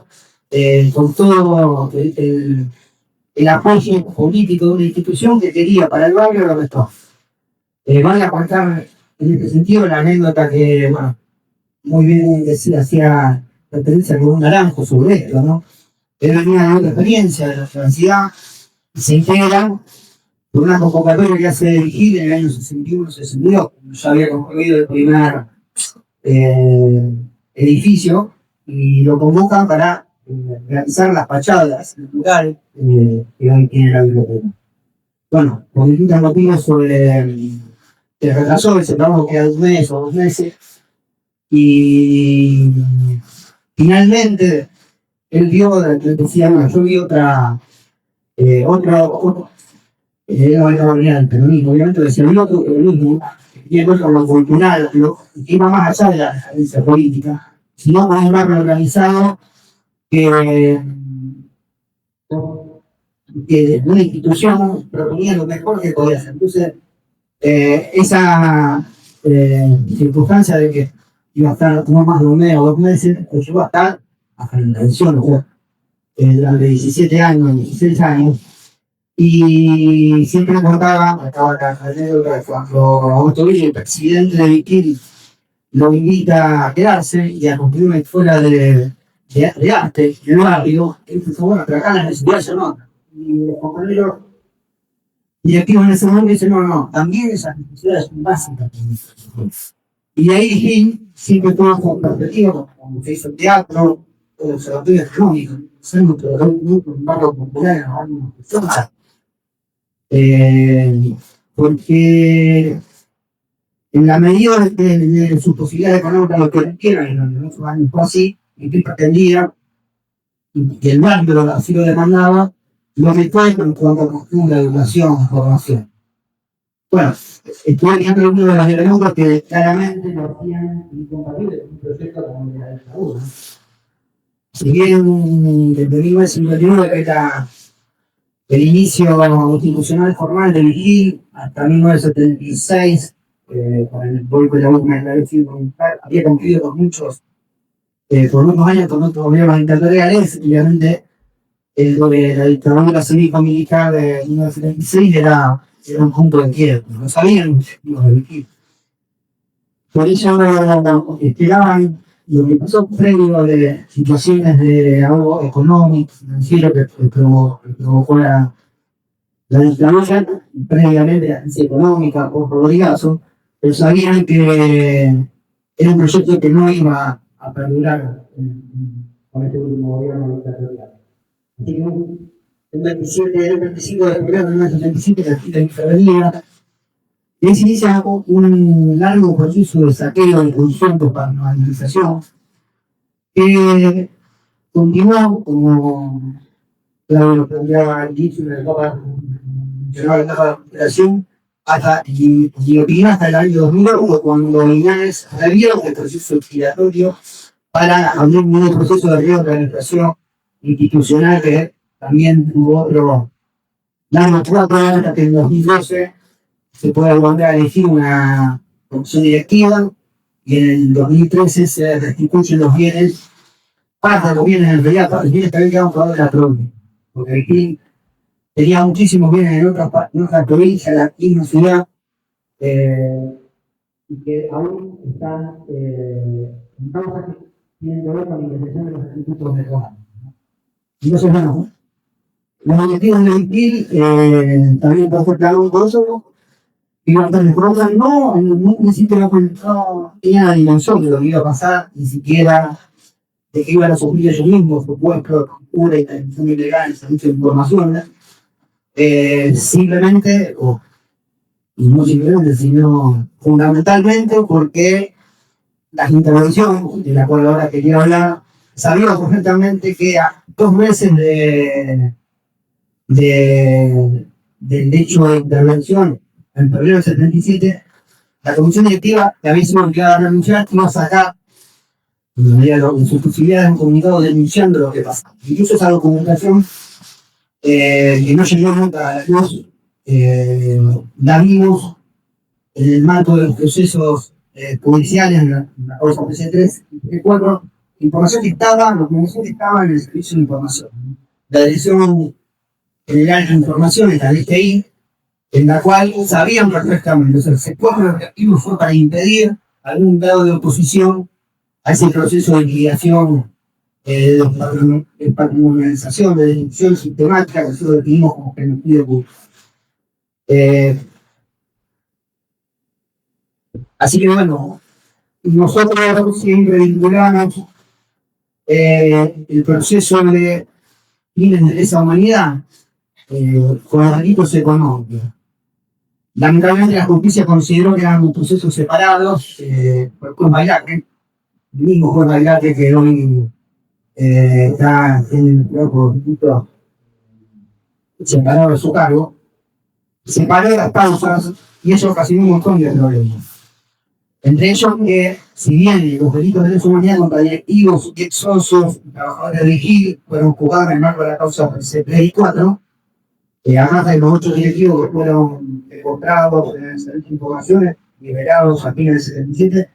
con todo el apoyo político de una institución que quería para el barrio lo que está. Van a contar en este sentido la anécdota que, bueno, muy bien decía, hacía referencia con un naranjo sobre esto, ¿no? Él venía de otra experiencia de la universidad y se integran por una convocatoria que hace dirigir en el año 61-62, ya había construido el primer edificio y lo convocan para realizar las fachadas naturales que hoy tiene la biblioteca. Bueno, por distintos motivos se retrasó, ese trabajo queda 1 mes o 2 meses y finalmente él vio, decía, bueno, yo vi otra el peronismo, obviamente decía el otro peronismo, y el otro lo cultural, lo que iba más allá de la diferencia política, sino más barrio organizado que una institución proponía lo mejor que podía hacer. Entonces, esa circunstancia de que iba a estar no más de 1 mes o 2 meses, pues iba a estar hasta la elección, durante 17 años, 16 años, y siempre contaba, acaba la anécdota, cuando Augusto Villa, el presidente de Viquil, lo invita a quedarse y a cumplir una escuela de arte en el barrio, él dijo, bueno, pero acá la necesidad se nota. Y los compañeros directivos en ese momento dicen, no, también esas necesidades son básicas. Y de ahí Gil siempre tuvo como perspectiva, como se hizo el teatro, el observatorio económico, un barrio popular, porque en la medida de sus posibilidades económicas lo que requieran, en los otros años fue así, y que pretendía que el barrio así lo demandaba, lo mejor en cuanto a costumbre, educación, formación. Bueno, estuve viendo uno de las elementos que claramente lo hacían incompatible con un proyecto como el de la dictadura. Si bien desde 1959, que era el inicio institucional formal de Vigil, hasta 1976, con el golpe de la última había cumplido con muchos años con otros gobiernos dictatoriales, y obviamente el de la dictadura cívico-militar de 1976 era un punto de quiebre, no sabían los de Vigil. Por eso esperaban lo que pasó previo de situaciones de algo económico, financiero que provocó la dictadura, previamente la crisis económica por Rodrigazo, pero sabían que era un proyecto que no iba a perdurar con este último gobierno dictatorial. Así que el 25 de febrero de 1977 la intervenía. Y ahí se inicia un largo proceso de saqueo de conjuntos para la movilización que continuó como lo planteaba al inicio de la etapa de la operación hasta el año 2001, cuando Linares revió el proceso expiratorio para abrir un nuevo proceso de reorganización institucional que también tuvo otro largo plazo hasta que en 2012 se puede volver a elegir una comisión directiva y en el 2013 se restituyen los bienes, parte de los bienes en realidad, los bienes que habían quedado por de la provincia, porque aquí tenía muchísimos bienes en otras provincias, aquí en la ciudad, y que aún están en causa que tienen que ver con la investigación de los institutos de trabajo. Entonces, bueno, los objetivos de Viquil también por ejemplo un proceso. Y cuando les preguntan, no necesito no tenía la dimensión de lo que iba a pasar, ni siquiera de que iban a sufrir ellos mismos, por supuesto, pura intervención ilegal, servicio de información, simplemente, y no simplemente, sino fundamentalmente porque las intervenciones, de la cual ahora quería hablar, sabíamos perfectamente que a 2 meses del hecho de intervención, en febrero del 77, la comisión directiva, que había sido obligada a renunciar, iba a sacar en la medida de sus posibilidades, un comunicado denunciando lo que pasa. Incluso esa documentación que no llegó nunca a la luz, la vimos en el marco de los procesos judiciales en la causa PC3 y PC4, información que estaba, documentación que estaba en el servicio de información. La Dirección General de Información, la DGI, en la cual sabían perfectamente. Entonces, el secuestro de activos fue para impedir algún grado de oposición a ese proceso de liquidación, de patrimonialización, de destrucción sistemática que nosotros definimos como genocidio público. Así que bueno, nosotros siempre vinculamos el proceso de crímenes de lesa humanidad con los delitos económicos. Lamentablemente la justicia consideró que eran procesos separados por el juez Bailate, el mismo juez Bailate que hoy está en el instituto separado de su cargo, separó las causas y eso ocasionó un montón de problemas. Entre ellos que, si bien los delitos de lesa humanidad contra directivos, ex socios, trabajadores de vigil fueron juzgados en el marco de la causa PC3 y 4, además de los 8 directivos que fueron encontrados en el servicio de informaciones, liberados a fines del 77,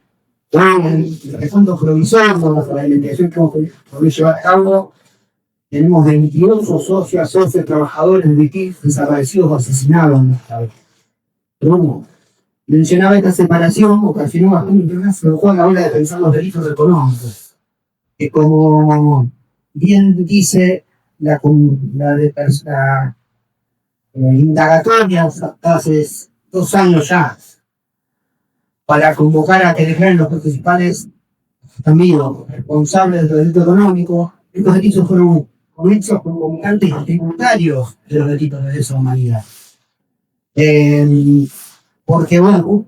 con el recuento provisorio de la investigación que hemos podido llevar a cabo, tenemos 22 socios, trabajadores de vigil desaparecidos o asesinados en esta vez. Pero bueno, mencionaba esta separación ocasionó bastante problemas en el juego a la hora de pensar los delitos económicos. Que como bien dice la indagatoria hace 2 años ya, para convocar a que declaren los principales también los responsables del delito económico, estos delitos fueron cometidos por convocantes tributarios de los delitos de lesa humanidad. Porque bueno,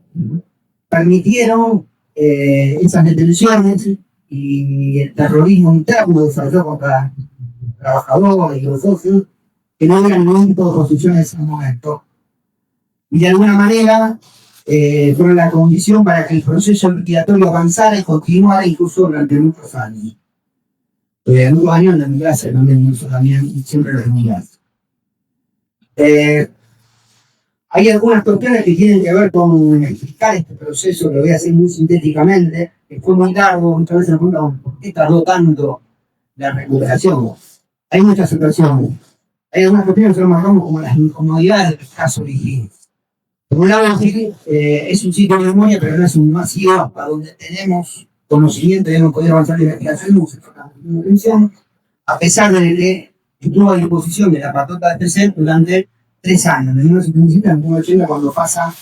permitieron esas detenciones y el terrorismo interno desarrollado contra los trabajadores y los socios que no eran ninguna oposición en ese momento. Y de alguna manera fueron la condición para que el proceso liquidatorio avanzara y continuara incluso durante muchos años. Muchos años en la democracia también siempre lo democracia. Hay algunas cuestiones que tienen que ver con explicar este proceso, lo voy a hacer muy sintéticamente, que fue muy largo, muchas veces me preguntan por qué tardó tanto la recuperación. Hay muchas situaciones. Hay algunas cuestiones que nosotros marcamos como las incomodidades del caso Vigil. Por un lado, es un sitio de memoria, pero no es un masivo para donde tenemos conocimiento y hemos podido avanzar en la investigación, hemos hecho una atención, a pesar de que estuvo a disposición de la patota de PC durante 3 años, de 1977 a 1980, cuando pasa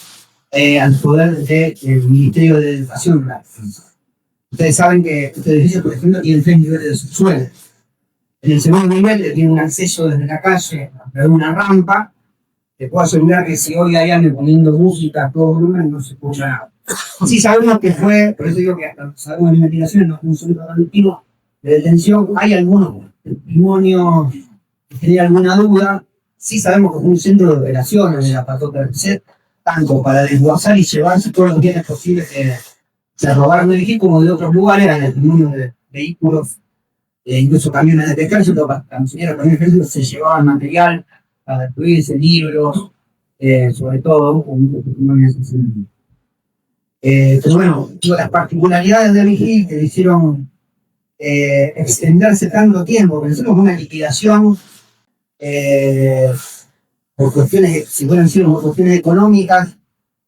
al poder del Ministerio de Educación. Ustedes saben que este edificio, por ejemplo, tiene 3 niveles de subsuelo. En el segundo nivel tiene un acceso desde la calle a una rampa. Te puedo asegurar que si hoy hay alguien poniendo música a todo volumen, no se escucha nada. Sí sabemos que fue, por eso digo que hasta sabemos de investigaciones, no es un solo colectivo de detención. Hay algunos testimonios que generan alguna duda. Sí sabemos que fue un centro de operaciones de la patota del set, tanto para desguazar y llevarse todos los bienes posibles que se robaron de Vigil, como de otros lugares, en el testimonio de vehículos, incluso camiones de ejército, para camioneros de ejército se llevaban material para destruirse, libros, sobre todo, con testimonios de ese sentido. Pero bueno, las particularidades de Vigil que le hicieron extenderse tanto tiempo, pensemos en una liquidación por cuestiones, si fueran sido por cuestiones económicas,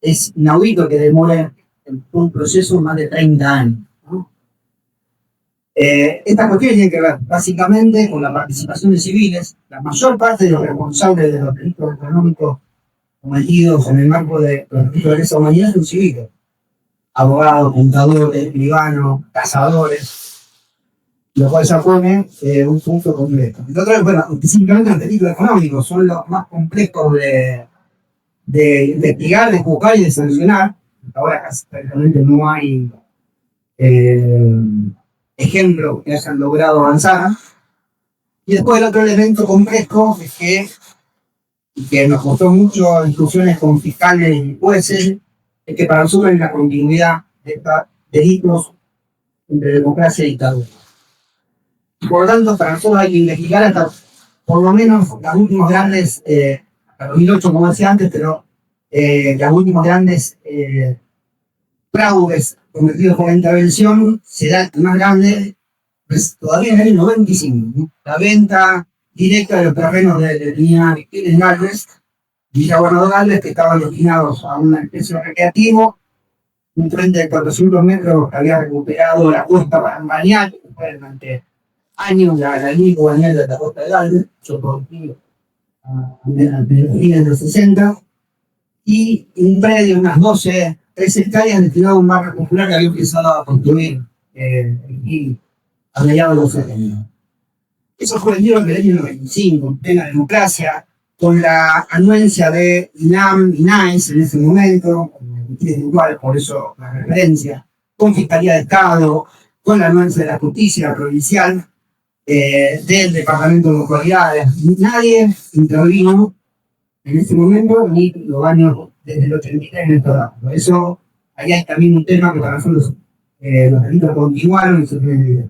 es inaudito que demore un proceso más de 30 años. ¿No? Estas cuestiones tienen que ver básicamente con la participación de civiles. La mayor parte de los responsables de los delitos económicos cometidos en el marco de los delitos de lesa humanidad son civiles. Abogados, contadores, escribanos, cazadores, lo cual se pone un punto complejo. Entonces, bueno, específicamente los delitos económicos son los más complejos de investigar, de juzgar y de sancionar. Ahora casi prácticamente no hay ejemplos que hayan logrado avanzar. Y después el otro elemento complejo es que nos costó mucho discusiones con fiscales y jueces, es que para nosotros hay una continuidad de estos delitos entre democracia y dictadura. Por lo tanto, para nosotros hay que investigar hasta por lo menos las últimas grandes, hasta 2008 como decía antes, pero las últimas grandes fraudes cometidos por la intervención, será el más grande, pues todavía en el 95, ¿no? La venta directa de los terrenos de Línea Victoria en Galvez, Villa Gobernador Galvez, que estaban destinados a una especie de recreativo, un frente de 400 metros que había recuperado la costa balnearia, que fue durante años la línea balnearia de la costa de Galvez, yo productivo a fines de los 60, y un predio de unas 13 hectáreas destinado a un barrio popular que había empezado a construir y a mediados de los 70. Eso fue vendido en el año 95, en plena democracia, con la anuencia de INAM y NAES en ese momento, igual, por eso la referencia, con Fiscalía de Estado, con la anuencia de la justicia provincial, del Departamento de Localidades. Nadie intervino en ese momento, ni los años desde el 83 en estos datos. Por eso, ahí hay también un tema que para nosotros los delitos continuaron y se tienen que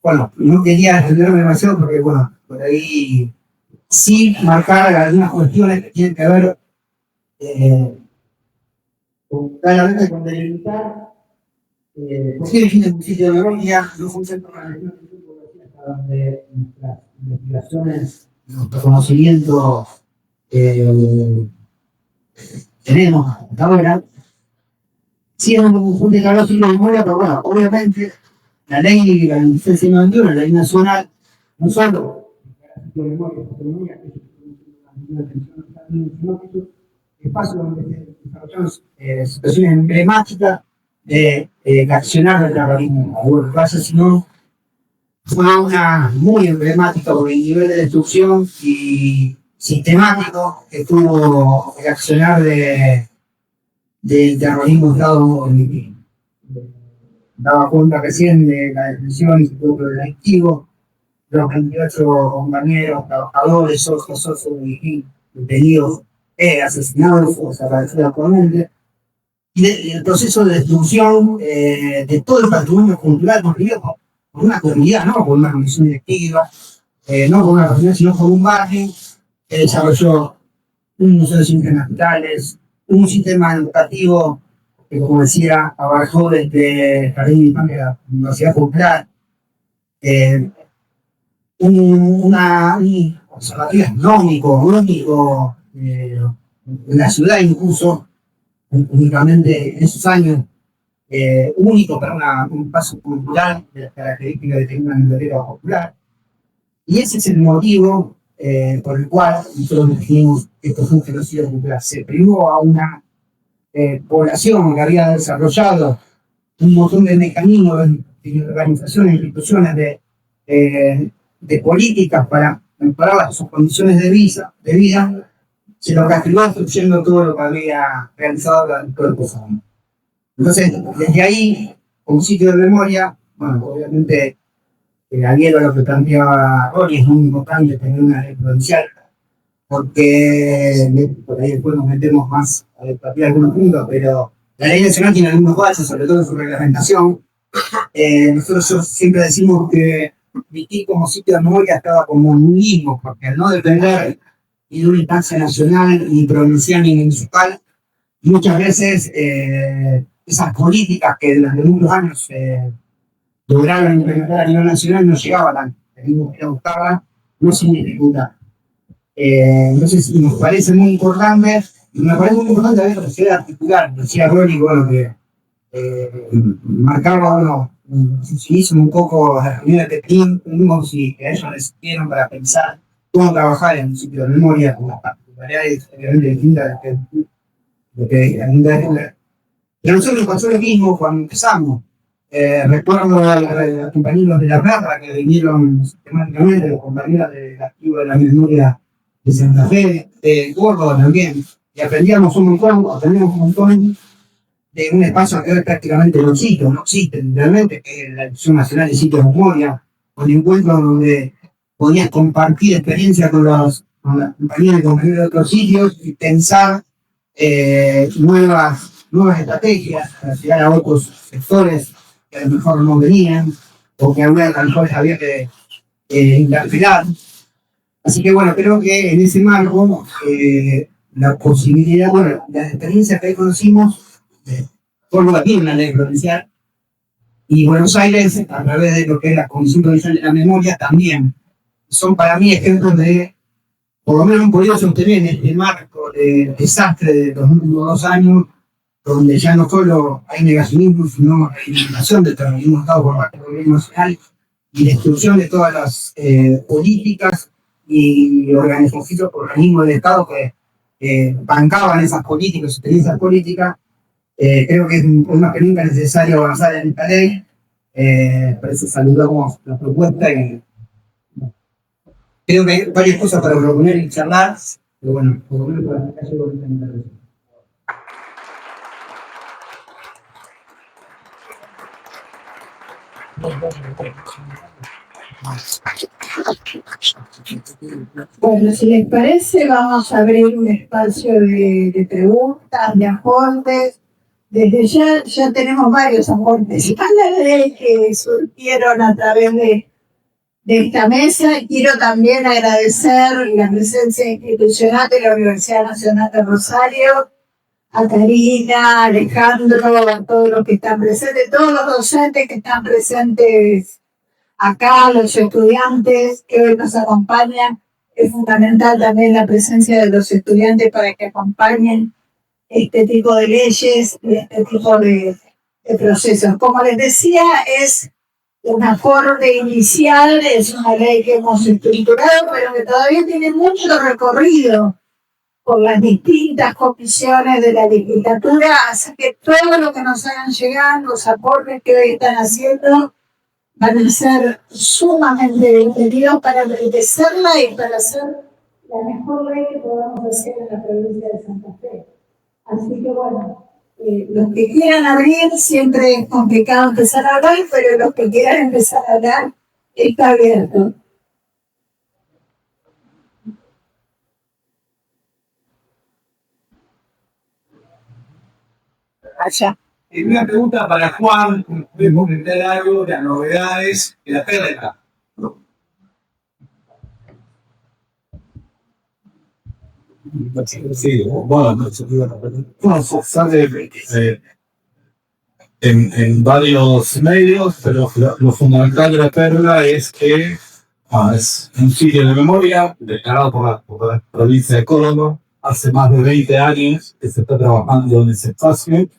bueno, no quería extenderme demasiado porque, bueno, por ahí sí marcar algunas cuestiones que tienen que ver claramente con delimitar por qué define un sitio de memoria, no fue un centro de donde nuestras investigaciones, nuestro conocimiento tenemos hasta ahora. Sí, es un declarado sitio de memoria, pero bueno, obviamente la ley de la 1691, la ley nacional, no solo de memoria, sino que es un espacio donde se desarrollan situaciones emblemáticas de accionar del terrorismo. Bueno, pasa si no, fue una muy emblemática por el nivel de destrucción y sistemático que tuvo el accionar del terrorismo Estado en daba cuenta recién de la detención y su propio delictivo, los 28 compañeros, trabajadores, socios detenidos, asesinados o desaparecidos actualmente, y el proceso de destrucción de todo el patrimonio cultural construido por una comunidad, no por una comisión directiva, no por una comunidad, sino por un barrio que desarrolló un museo de ciencias naturales, un sistema educativo que, como decía, abarcó desde Jardín de Infantes a la Universidad Popular, un observatorio astronómico, único en la ciudad incluso, únicamente en esos años, único para un paso cultural de las características de tener una biblioteca popular. Y ese es el motivo por el cual nosotros dijimos que esto fue un genocidio cultural. Se privó a una población que había desarrollado un montón de mecanismos de organizaciones, instituciones de políticas para mejorar sus condiciones de vida, se lo castigó destruyendo todo lo que había realizado durante todo el pasado. Entonces, desde ahí, como sitio de memoria, bueno, obviamente, adhiero a lo que planteaba Rory, es muy importante tener una ley provincial, porque por ahí después nos metemos más a debatir algunos puntos, pero la ley nacional tiene algunos fallos, sobre todo en su reglamentación. Nosotros siempre decimos que Viquí como sitio de memoria estaba como en un limbo, porque al no depender ni de una instancia nacional, ni provincial, ni municipal, muchas veces esas políticas que durante muchos años lograron implementar a nivel nacional no llegaban tanto, teníamos que ir a buscarla, no sin dificultad. Entonces nos parece muy importante, y me parece muy importante a veces que articular, decía Rory, bueno, que marcaba uno un poco las reuniones que tuvimos y que ellos les dieron para pensar cómo trabajar en un sitio de memoria con las particularidades obviamente distintas de que pero nosotros pasó lo mismo cuando empezamos. Recuerdo a los compañeros de La Plata que vinieron sistemáticamente, los compañeros del archivo de la memoria de Santa Fe, de Córdoba también, y aprendíamos un montón de un espacio que hoy prácticamente no existe realmente, que es la Dirección Nacional de Sitios de Memoria, un encuentro donde podías compartir experiencias con las compañías y compañeros de otros sitios y pensar nuevas nuevas estrategias para llegar a otros sectores que a lo mejor no venían o que a lo mejor había que interpelar. Así que bueno, creo que en ese marco la posibilidad, bueno, las experiencias que ahí conocimos, forman aquí una ley provincial, y Buenos Aires, a través de lo que es la Comisión Provincial de la Memoria, también son para mí ejemplos de, por lo menos han podido sostener en este marco de desastre de los últimos 2 años, donde ya no solo hay negacionismo, sino eliminación del terrorismo Estado por parte del gobierno nacional y destrucción de todas las políticas y organismos del Estado que bancaban esas políticas, experiencias políticas. Creo que es más que nunca necesario avanzar en esta ley. Por eso saludamos la propuesta y creo que hay varias cosas para proponer y charlar, pero bueno, por lo menos para la calle de esta intervención. Bueno, si les parece, vamos a abrir un espacio de preguntas, de aportes. Desde ya tenemos varios aportes a la ley que surgieron a través de esta mesa. Quiero también agradecer la presencia institucional de la Universidad Nacional de Rosario, a Karina, a Alejandro, a todos los que están presentes, todos los docentes que están presentes acá, los estudiantes que hoy nos acompañan. Es fundamental también la presencia de los estudiantes para que acompañen este tipo de leyes y este tipo de procesos. Como les decía, es un acorde inicial, es una ley que hemos estructurado, pero que todavía tiene mucho recorrido por las distintas comisiones de la legislatura, así que todo lo que nos hagan llegar, los aportes que hoy están haciendo, van a ser sumamente bienvenidos para enriquecerla y para hacer la mejor ley que podamos hacer en la provincia de Santa Fe. Así que bueno, los que quieran abrir, siempre es complicado empezar a hablar, pero los que quieran empezar a hablar, está abierto. Allá. Una pregunta para Juan, podemos comentar algo de las novedades de la PRK. Sí, bueno, sale en varios medios, pero lo fundamental de la Perla es que es un sitio de memoria declarado por la provincia de Córdoba. Hace más de 20 años que se está trabajando en ese espacio.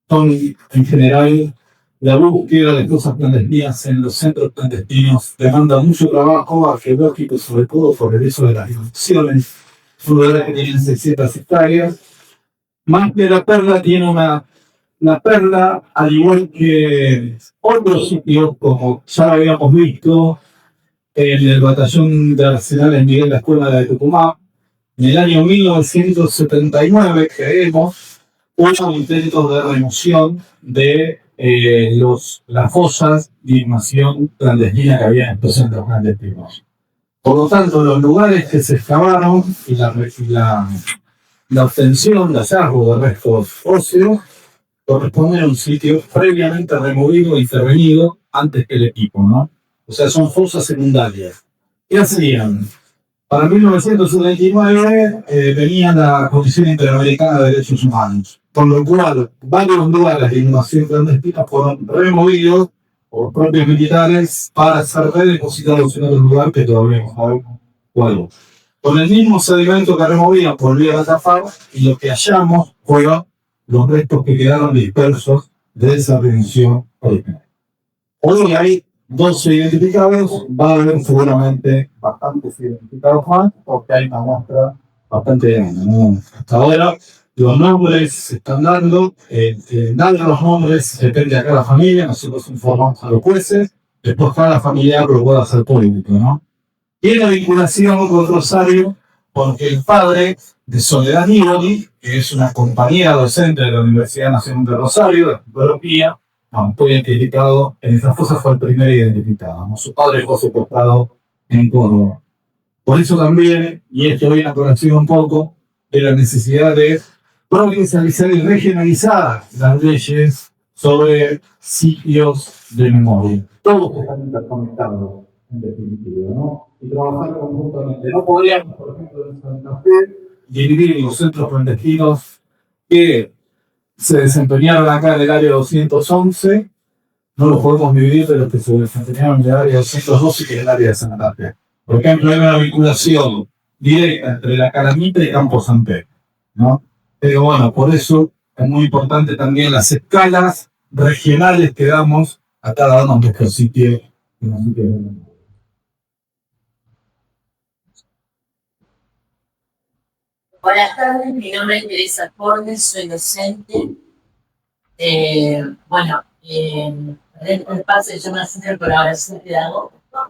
Son, en general, la búsqueda de cosas clandestinas en los centros clandestinos demanda mucho trabajo arqueológico, sobre todo por el hecho de las inundaciones. Es un lugar que tiene 600 hectáreas. Más que la Perla tiene la Perla, al igual que otros sitios, como ya lo habíamos visto en el batallón de Arsenal en Miguel la Escuela de Tucumán, en el año 1979, creemos, hubo intentos de remoción de las fosas de inhumación clandestina que había en estos centros clandestinos. Por lo tanto, los lugares que se excavaron y la obtención de hallazgo de restos óseos corresponden a un sitio previamente removido e intervenido antes que el equipo, ¿no? O sea, son fosas secundarias. ¿Qué hacían? Para 1979 venía la Comisión Interamericana de Derechos Humanos, por lo cual varios lugares de inhumación clandestina fueron removidos por los propios militares para ser redepositados en otro lugar que todavía no sabemos cuál. Con el mismo sedimento que removían, volvían a tapar y lo que hallamos fueron los restos que quedaron dispersos de esa redención original. Hoy hay 12 identificados, va a haber seguramente bastantes identificados más, porque hay una muestra bastante grande, ¿no? Hasta ahora los nombres se están dando, dar los nombres depende de cada familia, nosotros informamos a los jueces, después cada familiar lo puede hacer público, ¿no? Tiene vinculación con Rosario porque el padre de Soledad Niboli, que es una compañera docente de la Universidad Nacional de Rosario, de antropología, fue identificado en esas fosas, fue el primer identificado, ¿no? Su padre fue secuestrado en Córdoba. Por eso también, y esto viene a conocer un poco, de la necesidad de provincializar y regionalizar las leyes sobre sitios de memoria. Todos están interconectados, en definitiva, ¿no? Y trabajar conjuntamente. No podríamos, por ejemplo, en Santa Fe, dividir los centros clandestinos que se desempeñaron acá en el área 211, no los podemos dividir de los que se desempeñaron en el área 212, que es el área de Santa Fe. Por ejemplo, hay una vinculación directa entre la Calamita y Campo San Pedro, ¿no? Pero bueno, por eso es muy importante también las escalas regionales que damos a cada uno de nuestros sitios. Buenas tardes, mi nombre es Teresa Cordes, soy docente. El pase se llama Centro de Colaboración Pedagógica.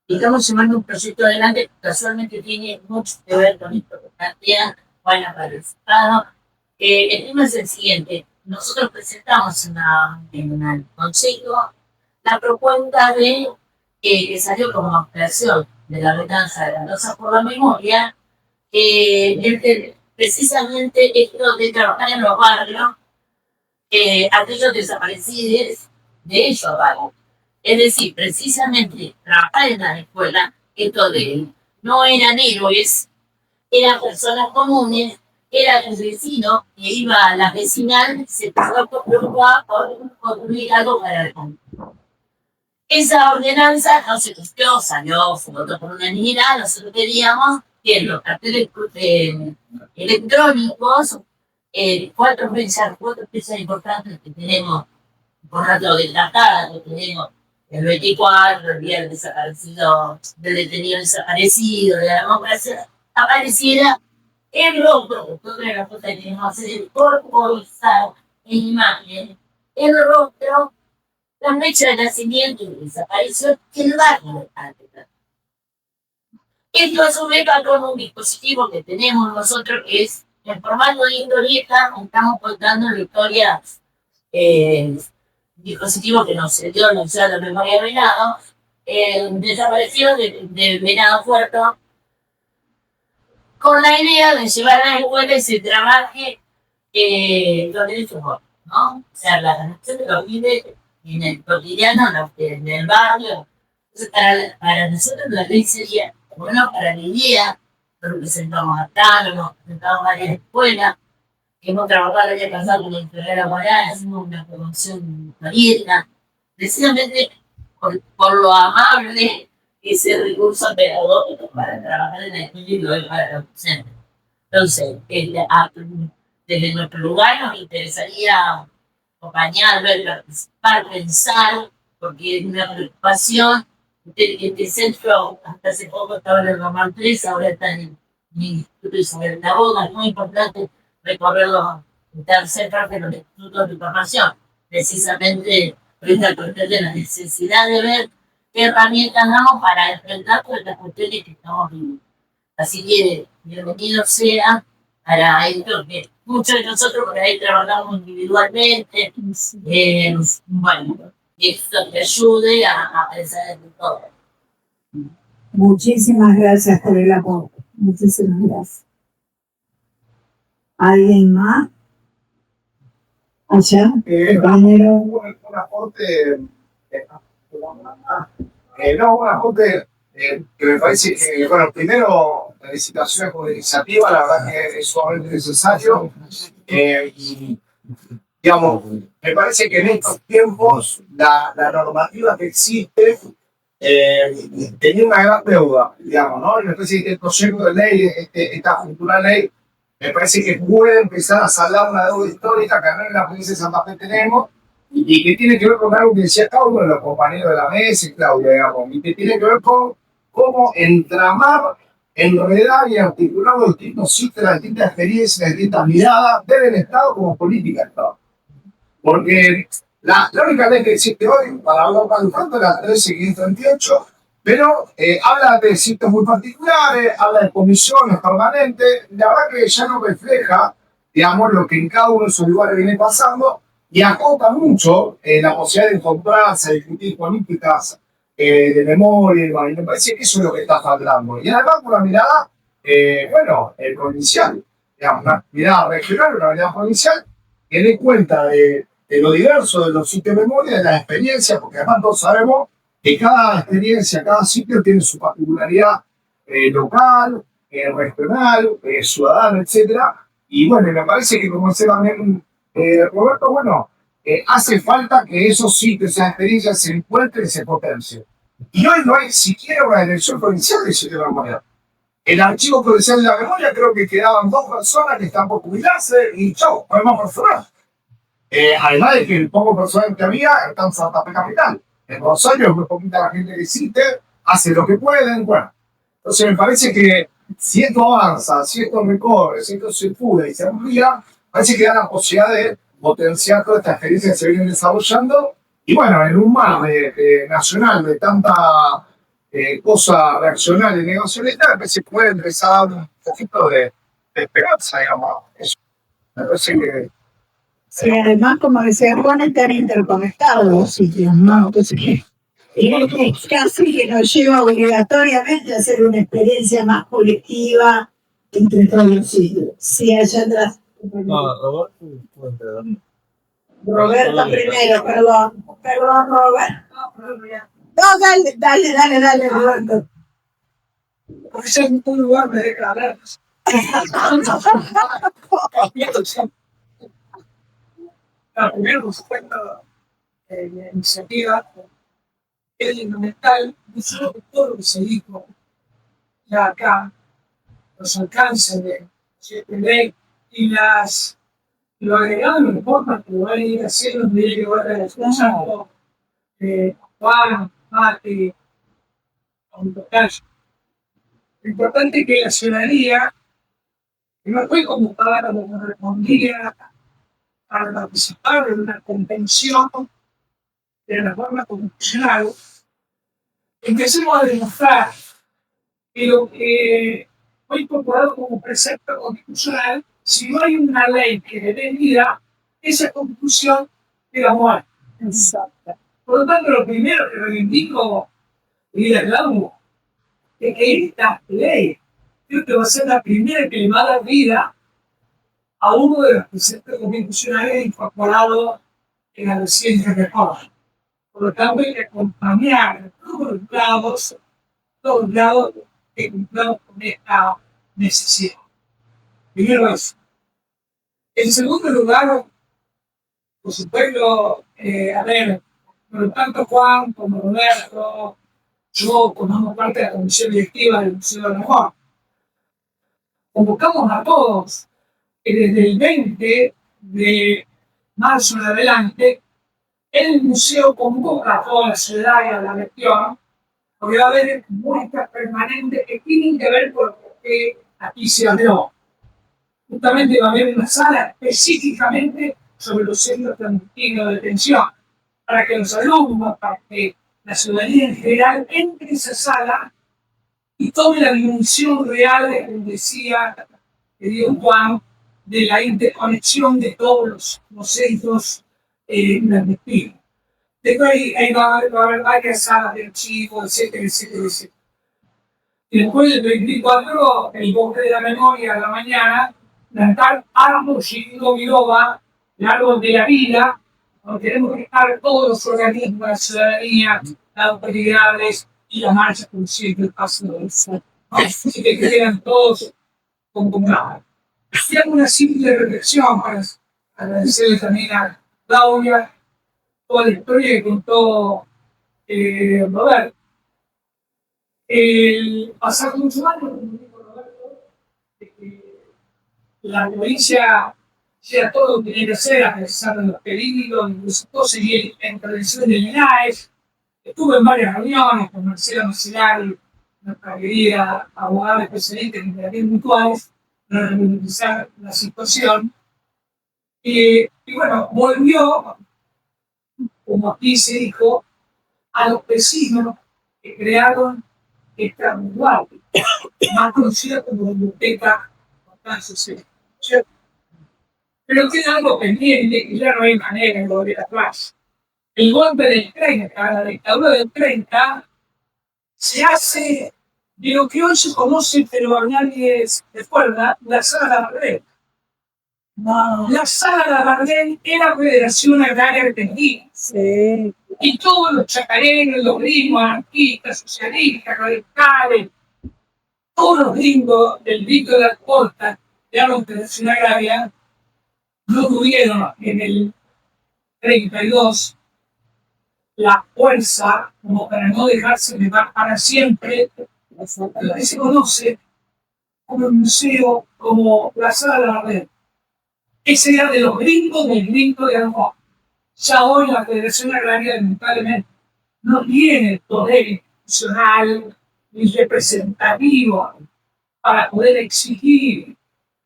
Y estamos llevando un proyecto adelante que casualmente tiene mucho que ver con esto que plantea Juana para el Estado. El tema es el siguiente. Nosotros presentamos en el Consejo la propuesta de que salió como ampliación de la ordenanza de la Rosa por la Memoria, precisamente esto de trabajar en los barrios, aquellos desaparecidos de ellos barrios. Es decir, precisamente trabajar en la escuela, esto de no eran héroes, eran personas comunes, era el vecino que iba a la vecinal, se pasó por preocupar por construir algo para el campo. Esa ordenanza no se cumplió, salió, fue votado por unanimidad. Nosotros queríamos que los carteles electrónicos, cuatro fechas importantes que tenemos, por rato de tratada, que tenemos el 24, el día del desaparecido, del detenido desaparecido, de la democracia, apareciera el rostro. Otra de las cosas que tenemos que hacer es corporizar en imagen el rostro, la fecha de nacimiento y desaparición en el barrio de África. Esto a su vez va con un dispositivo que tenemos nosotros, que es en formato de historieta. Estamos contando la historia, dispositivo que nos dio la Ciudad de la Memoria de Venado, desapareció de Venado Puerto, con la idea de llevar a la escuela y se trabaje los derechos humanos, ¿no? O sea, la ganancia de los vive en el cotidiano, en el barrio. Entonces, para nosotros la ley sería, bueno, para la idea, lo presentamos acá, lo presentamos a varias escuelas, que hemos trabajado el año pasado con la enfermera moral, hacemos una promoción abierta, precisamente por lo amable que es el recurso pedagógico para trabajar en el estudio y para los docentes. Entonces, desde nuestro lugar nos interesaría acompañar, ver, participar, pensar, porque es una preocupación. Este centro hasta hace poco estaba en el Román 3, ahora está en el Instituto Isabel La Boga. Es muy importante recorrerlo, estar cerca de los institutos de formación, precisamente por esta cuestión de la necesidad de ver qué herramientas damos para enfrentar todas las cuestiones que estamos viviendo. Así que bienvenido sea para esto, que muchos de nosotros por ahí trabajamos individualmente. Bueno, y esto te ayude a pensar en todo. Muchísimas gracias por el aporte. Muchísimas gracias. ¿Alguien más? Allá, compañero. Un aporte, un aporte que me parece que, bueno, primero, felicitaciones por la iniciativa, la verdad que es sumamente necesario. Y, digamos, me parece que en estos tiempos la normativa que existe tenía una gran deuda, digamos, ¿no? Y me parece que este proyecto de ley, esta futura ley, me parece que puede empezar a saldar una deuda histórica que en la provincia de Santa Fe tenemos y que tiene que ver con algo que decía cada uno de los compañeros de la mesa y Claudia, digamos, y que tiene que ver con cómo entramar, enredar y articular los distintos sitios, las distintas experiencias, las distintas miradas del Estado como política de Estado. Porque la única ley que existe hoy para hablar para el fondo es la 13528, pero habla de sitios muy particulares, habla de comisiones permanentes. La verdad que ya no refleja, digamos, lo que en cada uno de esos lugares viene pasando y acota mucho la posibilidad de encontrarse, de discutir políticas de memoria, y me parece que eso es lo que está faltando. Y además con una mirada, provincial. digamos, una actividad regional, una unidad provincial, que dé cuenta de lo diverso de los sitios de memoria, de las experiencias, porque además todos sabemos que cada experiencia, cada sitio tiene su particularidad local, regional, ciudadana, etcétera. Y bueno, me parece que como decía también Roberto, bueno, hace falta que esos sitios, esas experiencias se encuentren y se potencien. Y hoy no hay siquiera una dirección provincial de sitio de memoria. El archivo provincial de la memoria creo que quedaban 2 personas que están por jubilarse y chau, no hay más personas. Además de que el poco personal que había está en Santa Fe Capital. En Rosario es muy poquita la gente que existe, hace lo que pueden, bueno. Entonces me parece que si esto avanza, si esto recorre, si esto se pude y se amplía, parece que da la posibilidad de potenciar toda esta experiencia que se viene desarrollando. Y bueno, en un mar nacional de tanta cosa reaccional y negacionista, me se puede empezar a dar un poquito de esperanza, digamos. Eso. Me parece que Sí, además, como decía Juan, están interconectados los sitios, ¿no? Entonces, es casi que nos lleva obligatoriamente a hacer una experiencia más colectiva entre todos los sitios. Sí, allá atrás. Roberto primero, perdón. Perdón, Roberto. No, dale, Roberto. Porque es un lugar de declarar. Primero, por supuesto, la iniciativa es fundamental, de todo lo que se dijo ya acá, los alcances de ley y lo agregado no importa, que lo van a ir haciendo, tendría que ver escuchando Juan, Mati, con Tocayo. Lo importante es que la ciudadanía, que no fue convocada como correspondía para participar en una convención de la reforma constitucional, empecemos a demostrar que lo que fue incorporado como precepto constitucional, si no hay una ley que le dé vida, esa constitución queda muerta. Exacto. Por lo tanto, lo primero que reivindico y reclamo es que esta ley creo que va a ser la primera que le va a dar vida a uno de los preceptos constitucionales incorporados en la reciente reforma. Por lo tanto, hay que acompañar todos los lados que cumplamos con esta necesidad. Primero eso. En segundo lugar, por supuesto, por tanto Juan como Roberto, yo formamos parte de la comisión directiva del Museo de la Memoria. Convocamos a todos que desde el 20 de marzo en adelante, el museo convoca a toda la ciudad y a la región, porque va a haber muestras permanentes que tienen que ver con lo que aquí se habló. Justamente va a haber una sala específicamente sobre los centros clandestinos de detención, para que los alumnos, para que la ciudadanía en general entre en esa sala y tome la dimensión real de, como decía querido Juan, de la interconexión de todos los centros clandestinos. Después va a haber varias salas de archivos, etcétera, etcétera, etcétera. Y después del 24, el bosque de la memoria a la mañana, plantar árboles Shingo Biloba, el árbol de la vida, donde tenemos que estar todos los organismos de la ciudadanía, las autoridades y la marcha consciente del paso de eso. Así que quedan todos convocados. Y hago una simple reflexión para agradecerle también a Claudia toda la historia que contó Roberto. El pasar muchos años, como dijo Roberto, de que la provincia hiciera todo lo que tenía que hacer, a pesar de los peligros, incluso seguir la intervención de Linares. Estuve en varias reuniones con Marcela Macelari, nuestra querida abogada especialista en interacciones mutuales, para revisar la situación. Y bueno, volvió, como aquí se dijo, a los vecinos que crearon esta mutual, más conocida como biblioteca social. Pero queda algo pendiente que ya no hay manera de volver atrás. El golpe del 30, la dictadura del 30, se hace de lo que hoy se conoce, pero a nadie recuerda, la sala de la red. La sala de Bardén era Federación Agraria Argentina. Sí. Y todos los chacareros, los gringos, anarquistas, socialistas, radicales, todos los gringos del grito de la costa de la Federación Agraria no tuvieron en el 32 la fuerza como para no dejarse llevar para siempre lo que se conoce como el museo, como la sala de la red. Ese era de los gringos del grito de Alcoa. Ya hoy la Federación Agraria, lamentablemente, no tiene poder institucional ni representativo para poder exigir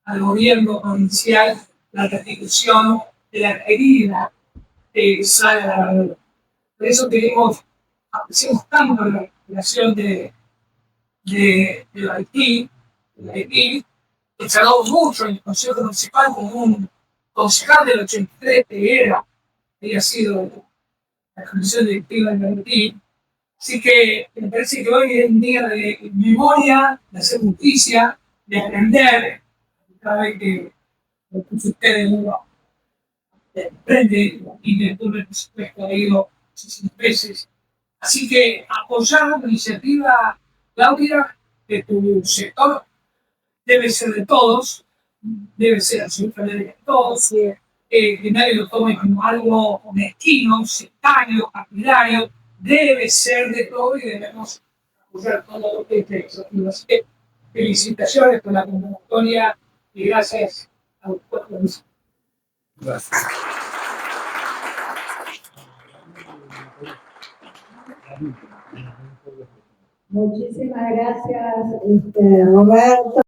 al gobierno provincial la restitución de la querida sala de la red. Por eso queremos, apreciamos tanto la creación de Haití, que se ha dado mucho en el Consejo Municipal con un concejal del 83 que había sido la comisión directiva de Haití. Así que me parece que hoy es un día de memoria, de hacer justicia, de aprender. Cada vez que ustedes uno aprende y de todo el presupuesto ha ido muchísimas veces. Así que apoyamos la iniciativa, Claudia, de tu sector. Debe ser de todos, debe ser absolutamente de todos, que nadie lo tome como algo mezquino, sectario, partidario, debe ser de todos y debemos apoyar todo lo que es iniciativa. Así que felicitaciones por la convocatoria y gracias a ustedes. Gracias. Muchísimas gracias, Roberto.